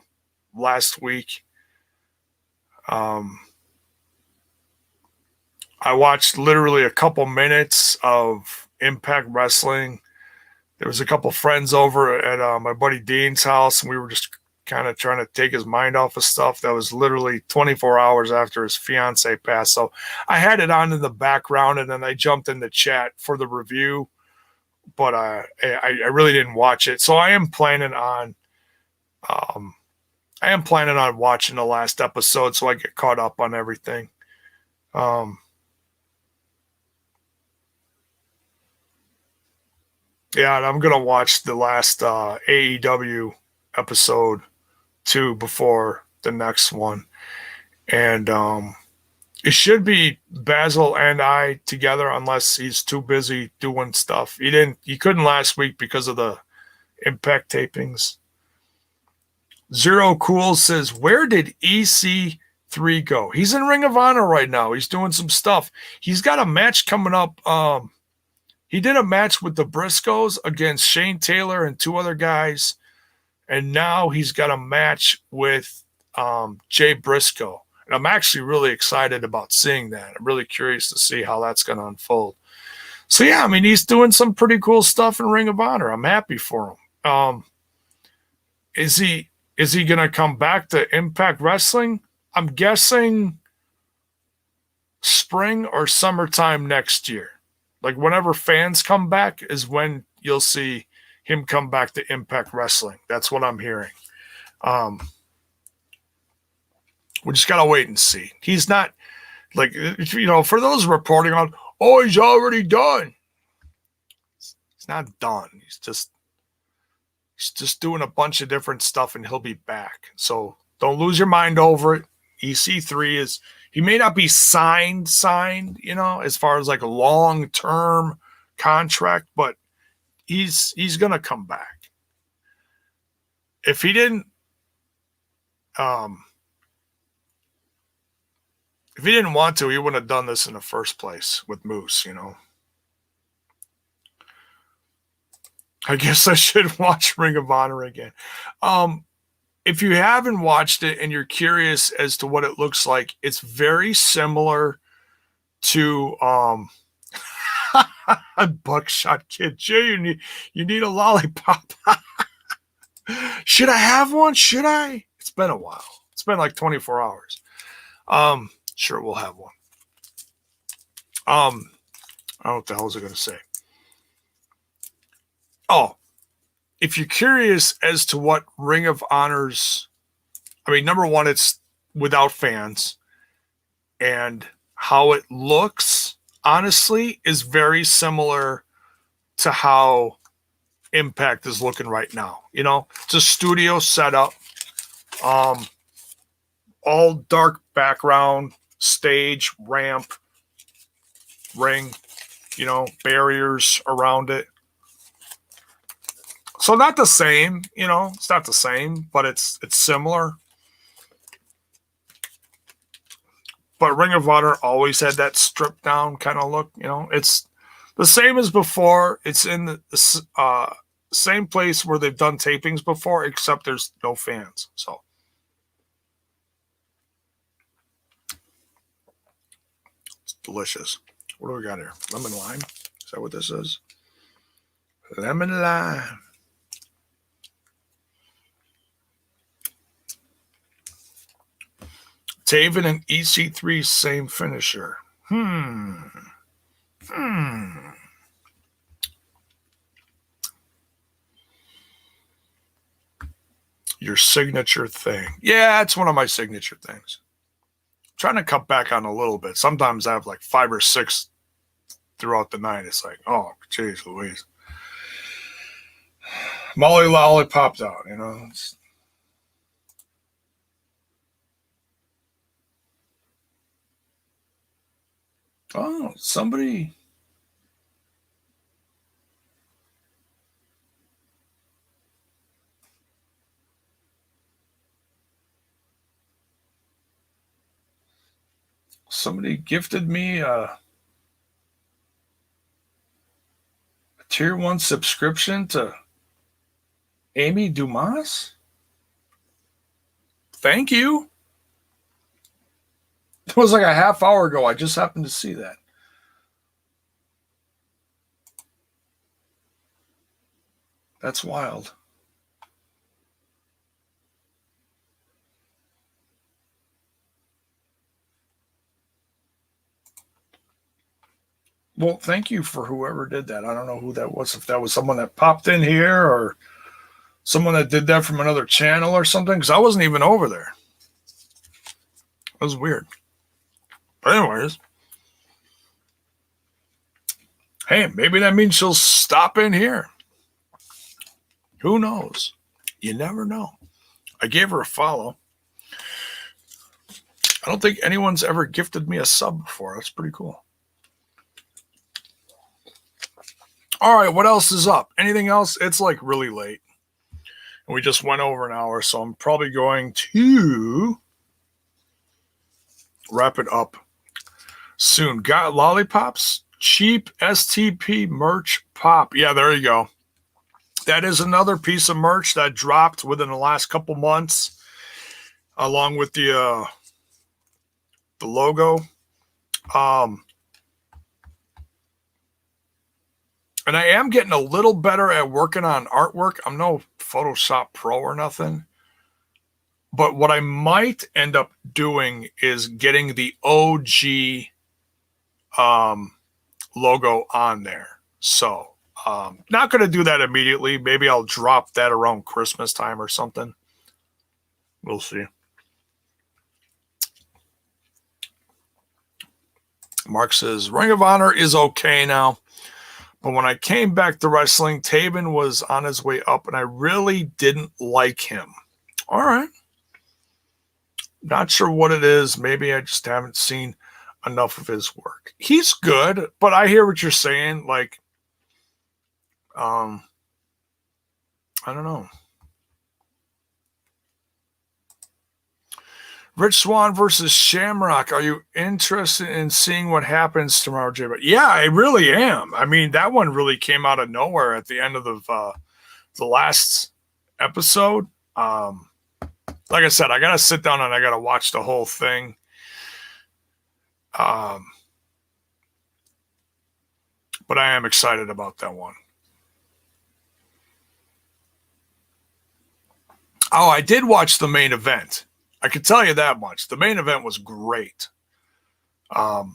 last week. I watched literally a couple minutes of Impact Wrestling. There was a couple friends over at my buddy Dean's house, and we were just kind of trying to take his mind off of stuff that was literally 24 hours after his fiance passed. So I had it on in the background, and then I jumped in the chat for the review, but I really didn't watch it. So I am planning on watching the last episode so I get caught up on everything. Yeah, and I'm gonna watch the last AEW episode too before the next one, and it should be Basil and I together unless he's too busy doing stuff. He couldn't last week because of the Impact tapings. Zero Cool says, where did EC3 go? He's in Ring of Honor right now. He's doing some stuff. He's got a match coming up. He did a match with the Briscoes against Shane Taylor and two other guys. And now he's got a match with Jay Briscoe. And I'm actually really excited about seeing that. I'm really curious to see how that's going to unfold. So, yeah, I mean, he's doing some pretty cool stuff in Ring of Honor. I'm happy for him. Is he going to come back to Impact Wrestling? I'm guessing spring or summertime next year. Like whenever fans come back is when you'll see him come back to Impact Wrestling. That's what I'm hearing. We just got to wait and see. He's not like, for those reporting on, oh, he's already done. He's not done. He's just doing a bunch of different stuff and he'll be back. So don't lose your mind over it. EC3 he may not be signed, as far as like a long-term contract, but he's going to come back. If he didn't want to, he wouldn't have done this in the first place with Moose, I guess I should watch Ring of Honor again. If you haven't watched it and you're curious as to what it looks like, it's very similar to Buckshot Kid. Jay, you need a lollipop. Should I have one? Should I? It's been a while. It's been like 24 hours. Sure, we'll have one. I don't know what the hell was I going to say. Oh, if you're curious as to what Ring of Honor's, number one, it's without fans, and how it looks, honestly, is very similar to how Impact is looking right now. It's a studio setup, all dark background, stage, ramp, ring, barriers around it. So not the same, it's not the same, but it's similar. But Ring of Honor always had that stripped down kind of look, It's the same as before. It's in the same place where they've done tapings before, except there's no fans. So it's delicious. What do we got here? Lemon lime? Is that what this is? Lemon lime. Taven and EC3, same finisher. Your signature thing. Yeah, it's one of my signature things. I'm trying to cut back on a little bit. Sometimes I have like 5 or 6 throughout the night. It's like, oh, geez Louise. Molly Lolly popped out, Oh, somebody gifted me a tier 1 subscription to Amy Dumas. Thank you. It was like a half hour ago. I just happened to see that. That's wild. Well, thank you for whoever did that. I don't know who that was. If that was someone that popped in here or someone that did that from another channel or something, because I wasn't even over there. It was weird. But anyways, hey, maybe that means she'll stop in here. Who knows? You never know. I gave her a follow. I don't think anyone's ever gifted me a sub before. That's pretty cool. All right, what else is up? Anything else? It's like really late. And we just went over an hour, so I'm probably going to wrap it up soon. Got lollipops? Cheap STP merch pop. Yeah, there you go. That is another piece of merch that dropped within the last couple months, along with the logo. And I am getting a little better at working on artwork. I'm no Photoshop pro or nothing. But what I might end up doing is getting the OG logo on there. So, not going to do that immediately. Maybe I'll drop that around Christmas time or something. We'll see. Mark says, Ring of Honor is okay now. But when I came back to wrestling, Taven was on his way up, and I really didn't like him. All right. Not sure what it is. Maybe I just haven't seen enough of his work. He's good, but I hear what you're saying. Like, I don't know. Rich Swann versus Shamrock. Are you interested in seeing what happens tomorrow, Jaybone? Yeah, I really am. I mean, that one really came out of nowhere at the end of the last episode. Like I said, I got to sit down and I got to watch the whole thing. But I am excited about that one. Oh, I did watch the main event. I can tell you that much. The main event was great. So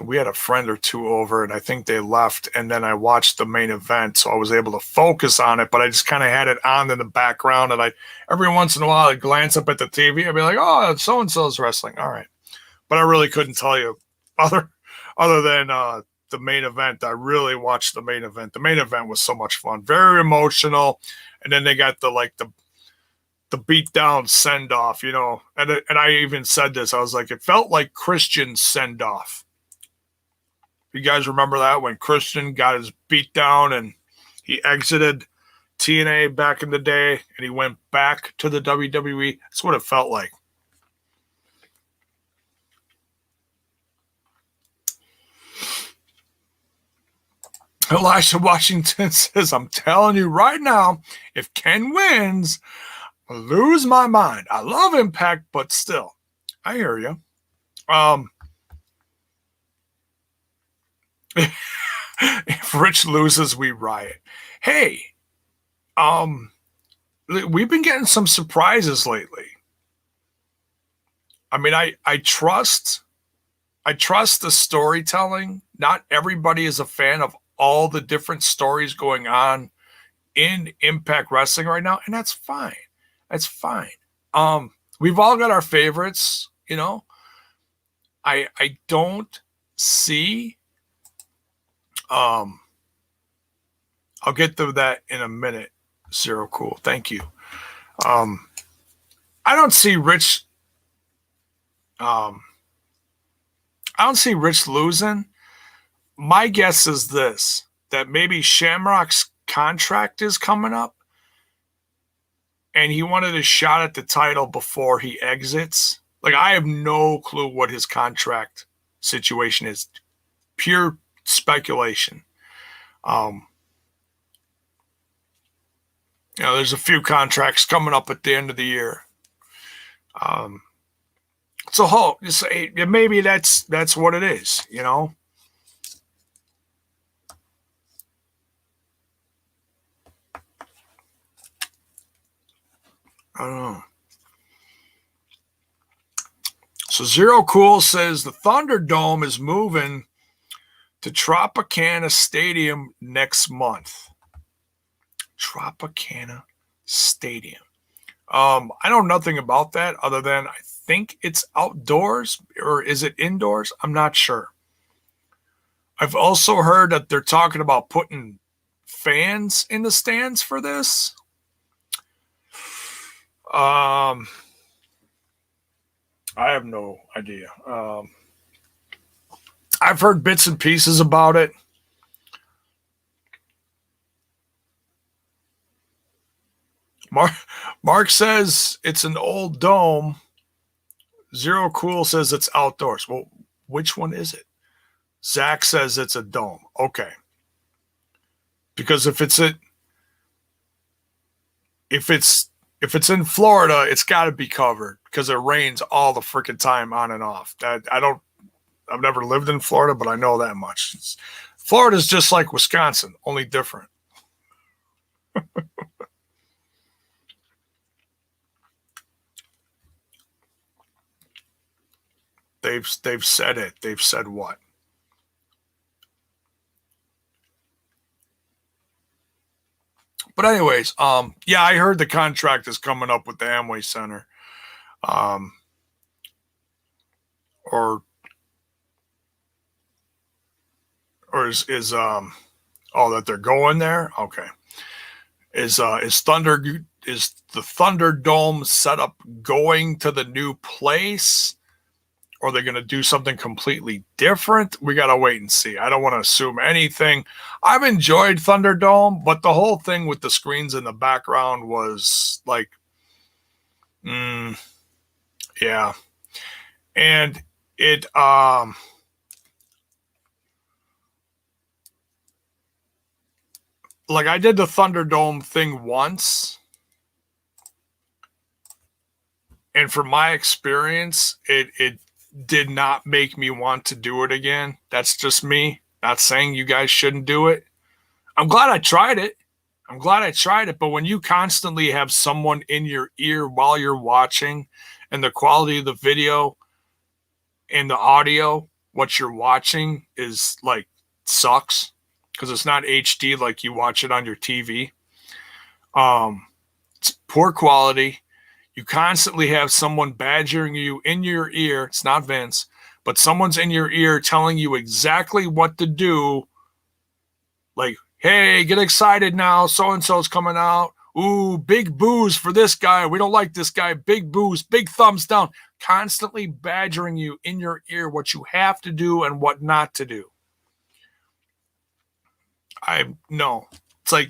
we had a friend or two over, and I think they left, and then I watched the main event, so I was able to focus on it, but I just kind of had it on in the background, and every once in a while I'd glance up at the TV, I'd be like, oh, so-and-so's wrestling. All right. But I really couldn't tell you other than the main event. I really watched the main event. The main event was so much fun. Very emotional. And then they got the beat down send off, you know. And I even said this. I was like, it felt like Christian's send off. You guys remember that when Christian got his beat down and he exited TNA back in the day and he went back to the WWE? That's what it felt like. Elisha Washington says, I'm telling you right now, if Ken wins, I'll lose my mind. I love Impact, but still, I hear you. If Rich loses, we riot. Hey, we've been getting some surprises lately. I mean, I trust the storytelling. Not everybody is a fan of all the different stories going on in Impact Wrestling right now, and that's fine. That's fine. We've all got our favorites, you know. I don't see. I'll get to that in a minute. Zero Cool. Thank you. I don't see Rich. I don't see Rich losing. My guess is this, that maybe Shamrock's contract is coming up and he wanted a shot at the title before he exits. Like, I have no clue what his contract situation is. Pure speculation. You know, there's a few contracts coming up at the end of the year. So maybe that's what it is, you know. I don't know. So Zero Cool says the Thunderdome is moving to Tropicana Stadium next month. Tropicana Stadium. I know nothing about that other than I think it's outdoors, or is it indoors? I'm not sure. I've also heard that they're talking about putting fans in the stands for this. I have no idea. I've heard bits and pieces about it. Mark says it's an old dome. Zero Cool says it's outdoors. Well, which one is it? Zach says it's a dome. Okay. Because if it's in Florida, it's got to be covered because it rains all the freaking time on and off. I've never lived in Florida, but I know that much. Florida's just like Wisconsin, only different. They've said it. They've said what? But anyways, yeah, I heard the contract is coming up with the Amway Center. Or is that they're going there? Okay. Is the Thunderdome setup going to the new place? Or are they going to do something completely different? We got to wait and see. I don't want to assume anything. I've enjoyed Thunderdome, but the whole thing with the screens in the background was like, yeah. And it, like I did the Thunderdome thing once. And from my experience, it did not make me want to do it again. That's just me. Not saying you guys shouldn't do it. I'm glad I tried it. But when you constantly have someone in your ear while you're watching and the quality of the video and the audio, what you're watching is like sucks because it's not HD like you watch it on your TV. It's poor quality. You constantly have someone badgering you in your ear. It's not Vince, but someone's in your ear telling you exactly what to do. Like, hey, get excited now. So-and-so's coming out. Ooh, big boos for this guy. We don't like this guy. Big boos, big thumbs down. Constantly badgering you in your ear what you have to do and what not to do. It's like,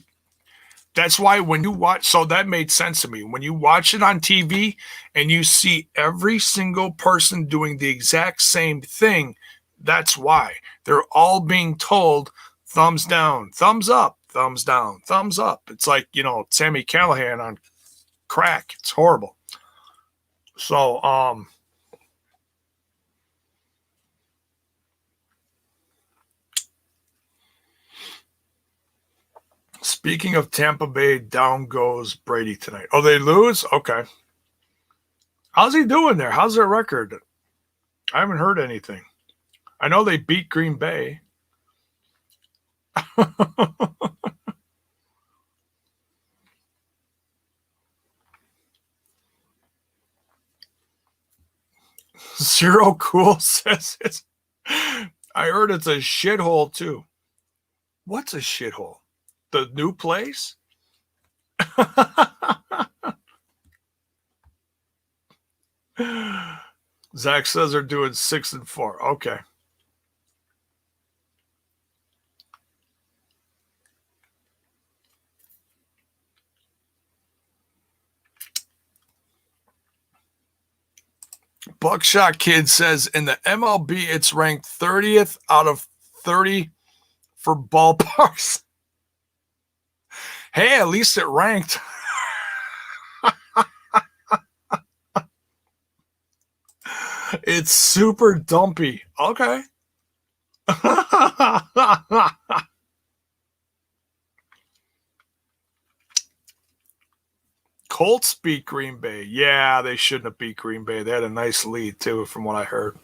that's why when you watch, so that made sense to me. When you watch it on TV and you see every single person doing the exact same thing, that's why. They're all being told thumbs down, thumbs up, thumbs down, thumbs up. It's like, Sammy Callahan on crack. It's horrible. So, speaking of Tampa Bay, down goes Brady tonight. Oh, they lose? Okay. How's he doing there? How's their record? I haven't heard anything. I know they beat Green Bay. Zero Cool says it's. I heard it's a shithole too. What's a shithole? The new place? Zach says they're doing 6-4. Okay. Buckshot Kid says in the MLB, it's ranked 30th out of 30 for ballparks. Hey, at least it ranked. It's super dumpy. Okay. Colts beat Green Bay. Yeah, they shouldn't have beat Green Bay. They had a nice lead, too, from what I heard.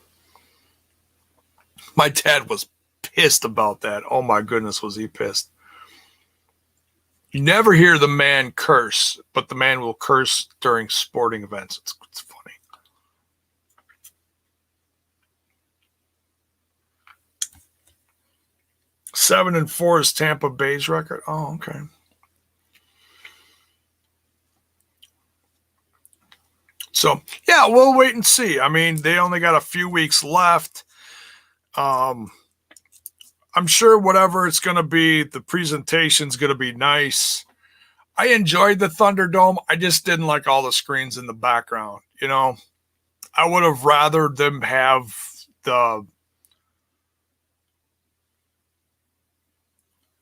My dad was pissed about that. Oh, my goodness, was he pissed. You never hear the man curse, but the man will curse during sporting events. It's funny. 7-4 is Tampa Bay's record. Oh, okay. So, yeah, we'll wait and see. I mean, they only got a few weeks left. I'm sure whatever it's going to be, the presentation's going to be nice. I enjoyed the Thunderdome. I just didn't like all the screens in the background. You know, I would have rather them have the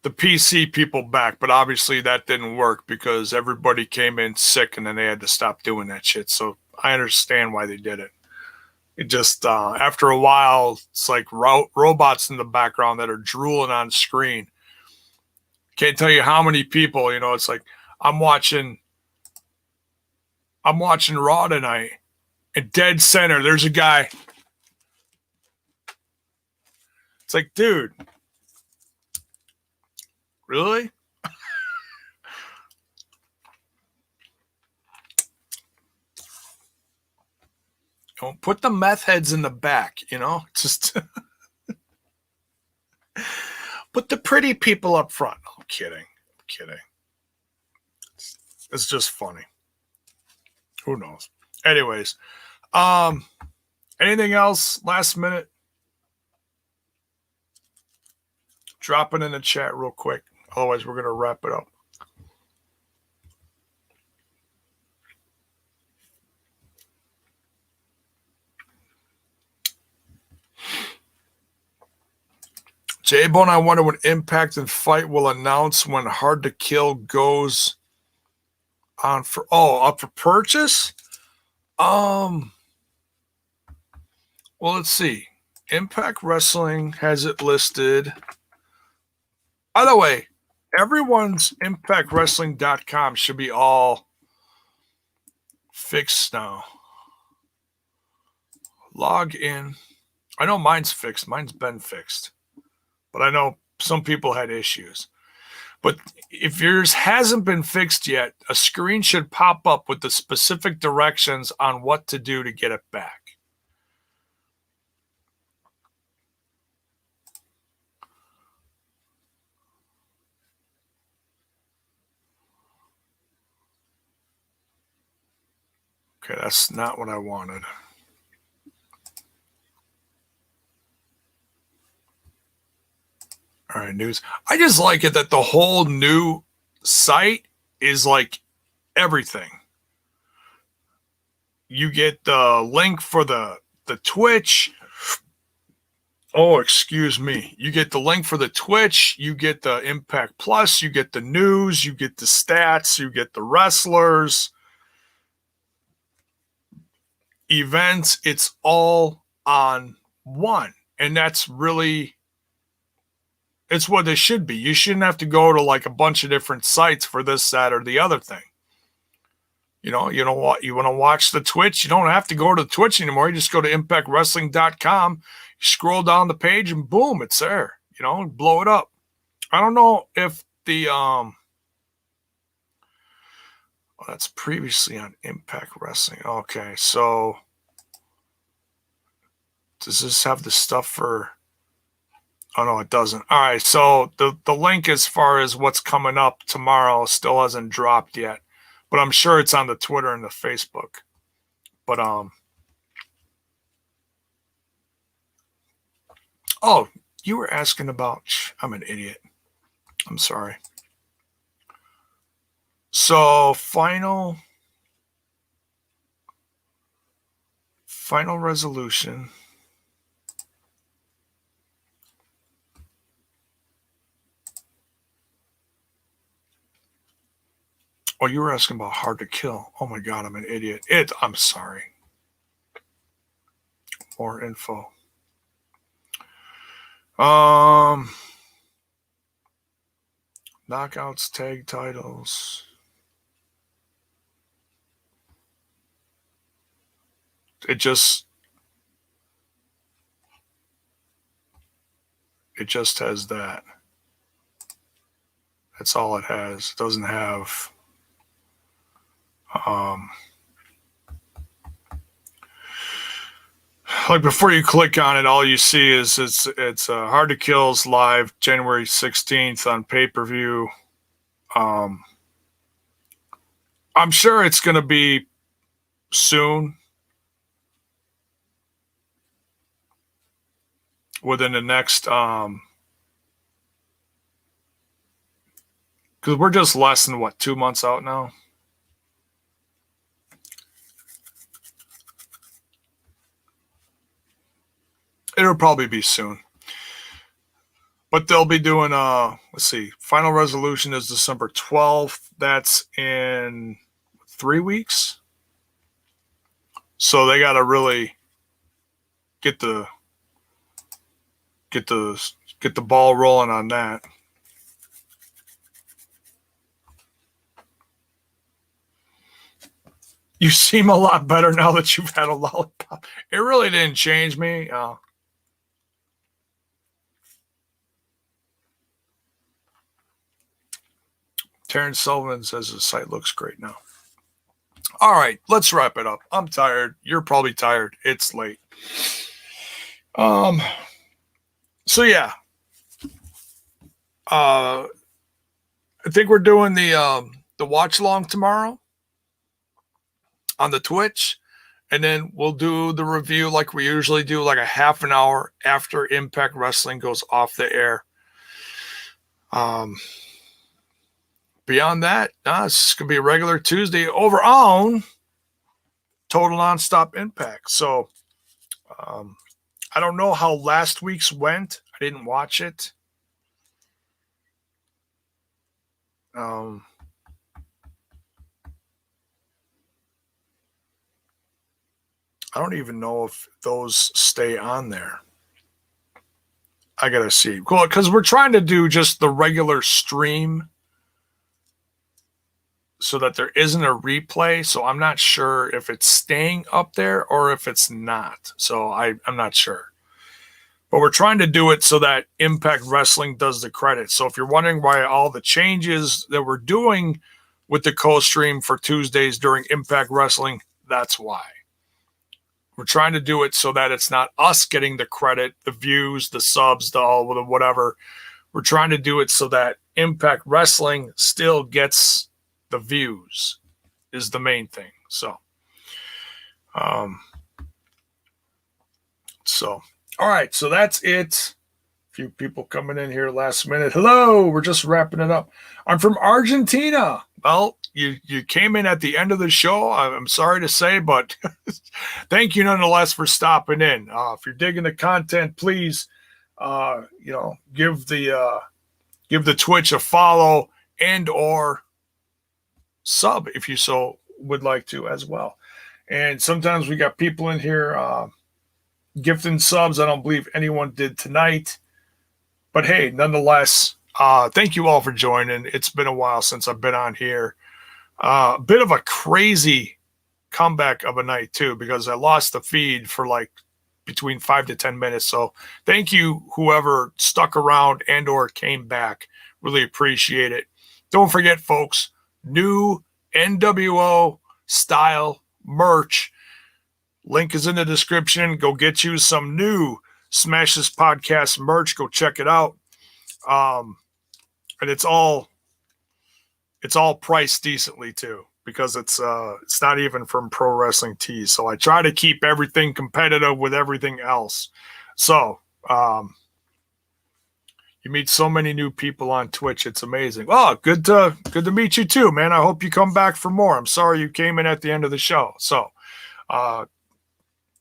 PC people back, but obviously that didn't work because everybody came in sick and then they had to stop doing that shit. So I understand why they did it. It just, after a while, it's like robots in the background that are drooling on screen. Can't tell you how many people, you know, it's like I'm watching Raw tonight, and dead center, there's a guy. It's like, dude, really? Don't put the meth heads in the back, you know? Just put the pretty people up front. No, I'm kidding. It's just funny. Who knows? Anyways, anything else last minute? Drop it in the chat real quick. Otherwise, we're going to wrap it up. Jaybone, I wonder when Impact and Fight will announce when Hard to Kill goes on for up for purchase. Well, let's see. Impact Wrestling has it listed. By the way, everyone's ImpactWrestling.com should be all fixed now. Log in. I know mine's fixed. Mine's been fixed. But I know some people had issues. But if yours hasn't been fixed yet, a screen should pop up with the specific directions on what to do to get it back. Okay, that's not what I wanted. All right, news. I just like it that the whole new site is like everything. You get the link for the Twitch. Oh, excuse me. You get the link for the Twitch. You get the Impact Plus. You get the news. You get the stats. You get the wrestlers. Events. It's all on one. And that's really... it's what it should be. You shouldn't have to go to like a bunch of different sites for this, that, or the other thing. You know what? You want to watch the Twitch? You don't have to go to the Twitch anymore. You just go to ImpactWrestling.com. You scroll down the page and boom, it's there. You know, blow it up. I don't know if the that's previously on Impact Wrestling. Okay, so does this have the stuff for... oh, no, it doesn't. All right, so the link as far as what's coming up tomorrow still hasn't dropped yet, but I'm sure it's on the Twitter and the Facebook. But, oh, you were asking about... I'm an idiot. I'm sorry. So, final resolution... oh, you were asking about Hard to Kill. Oh my God, I'm an idiot. I'm sorry. More info. Knockouts, tag titles. It just has that. That's all it has. It doesn't have like before you click on it, all you see is it's Hard to Kill's live January 16th on pay-per-view. I'm sure it's going to be soon, within the next because we're just less than 2 months out now. It'll probably be soon. But they'll be doing, let's see, Final Resolution is December 12th. That's in 3 weeks. So they got to really get the ball rolling on that. You seem a lot better now that you've had a lollipop. It really didn't change me. Terrence Sullivan says the site looks great now. All right, let's wrap it up. I'm tired. You're probably tired. It's late. So yeah. I think we're doing the watch along tomorrow on the Twitch, and then we'll do the review like we usually do, like a half an hour after Impact Wrestling goes off the air. Beyond that, it's just going to be a regular Tuesday over on Total Nonstop Impact. So I don't know how last week's went. I didn't watch it. I don't even know if those stay on there. I got to see. Cool, because we're trying to do just the regular stream so that there isn't a replay. So I'm not sure if it's staying up there or if it's not. So I'm not sure. But we're trying to do it so that Impact Wrestling does the credit. So if you're wondering why all the changes that we're doing with the co-stream for Tuesdays during Impact Wrestling, that's why. We're trying to do it so that it's not us getting the credit, the views, the subs, the whatever. We're trying to do it so that Impact Wrestling still gets the views is the main thing. So, all right. So that's it. A few people coming in here last minute. Hello. We're just wrapping it up. I'm from Argentina. Well, you came in at the end of the show. I'm sorry to say, but thank you nonetheless for stopping in. If you're digging the content, please, give the Twitch a follow and or sub if you so would like to as well. And sometimes we got people in here gifting subs. I don't believe anyone did tonight, but hey, nonetheless, thank you all for joining. It's been a while since I've been on here. A bit of a crazy comeback of a night too, because I lost the feed for like between 5 to 10 minutes. So thank you, whoever stuck around and or came back. Really appreciate it. Don't forget, folks, new NWO style merch. Link is in the description. Go get you some new Smash This Podcast merch. Go check it out. And it's all priced decently too, because it's not even from Pro Wrestling Tees. So I try to keep everything competitive with everything else. So you meet so many new people on Twitch. It's amazing. Oh, good to meet you too, man. I hope you come back for more. I'm sorry you came in at the end of the show. So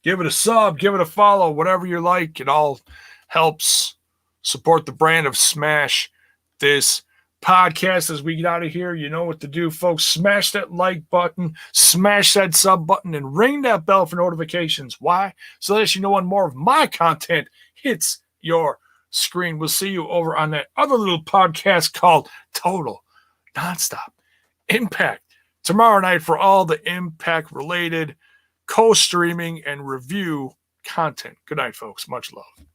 give it a sub, give it a follow, whatever you like. It all helps support the brand of Smash This Podcast. As we get out of here, you know what to do, folks. Smash that like button, smash that sub button, and ring that bell for notifications. Why? So that you know when more of my content hits your screen. We'll see you over on that other little podcast called Total Nonstop Impact tomorrow night for all the Impact related co-streaming and review content. Good night, folks. Much love.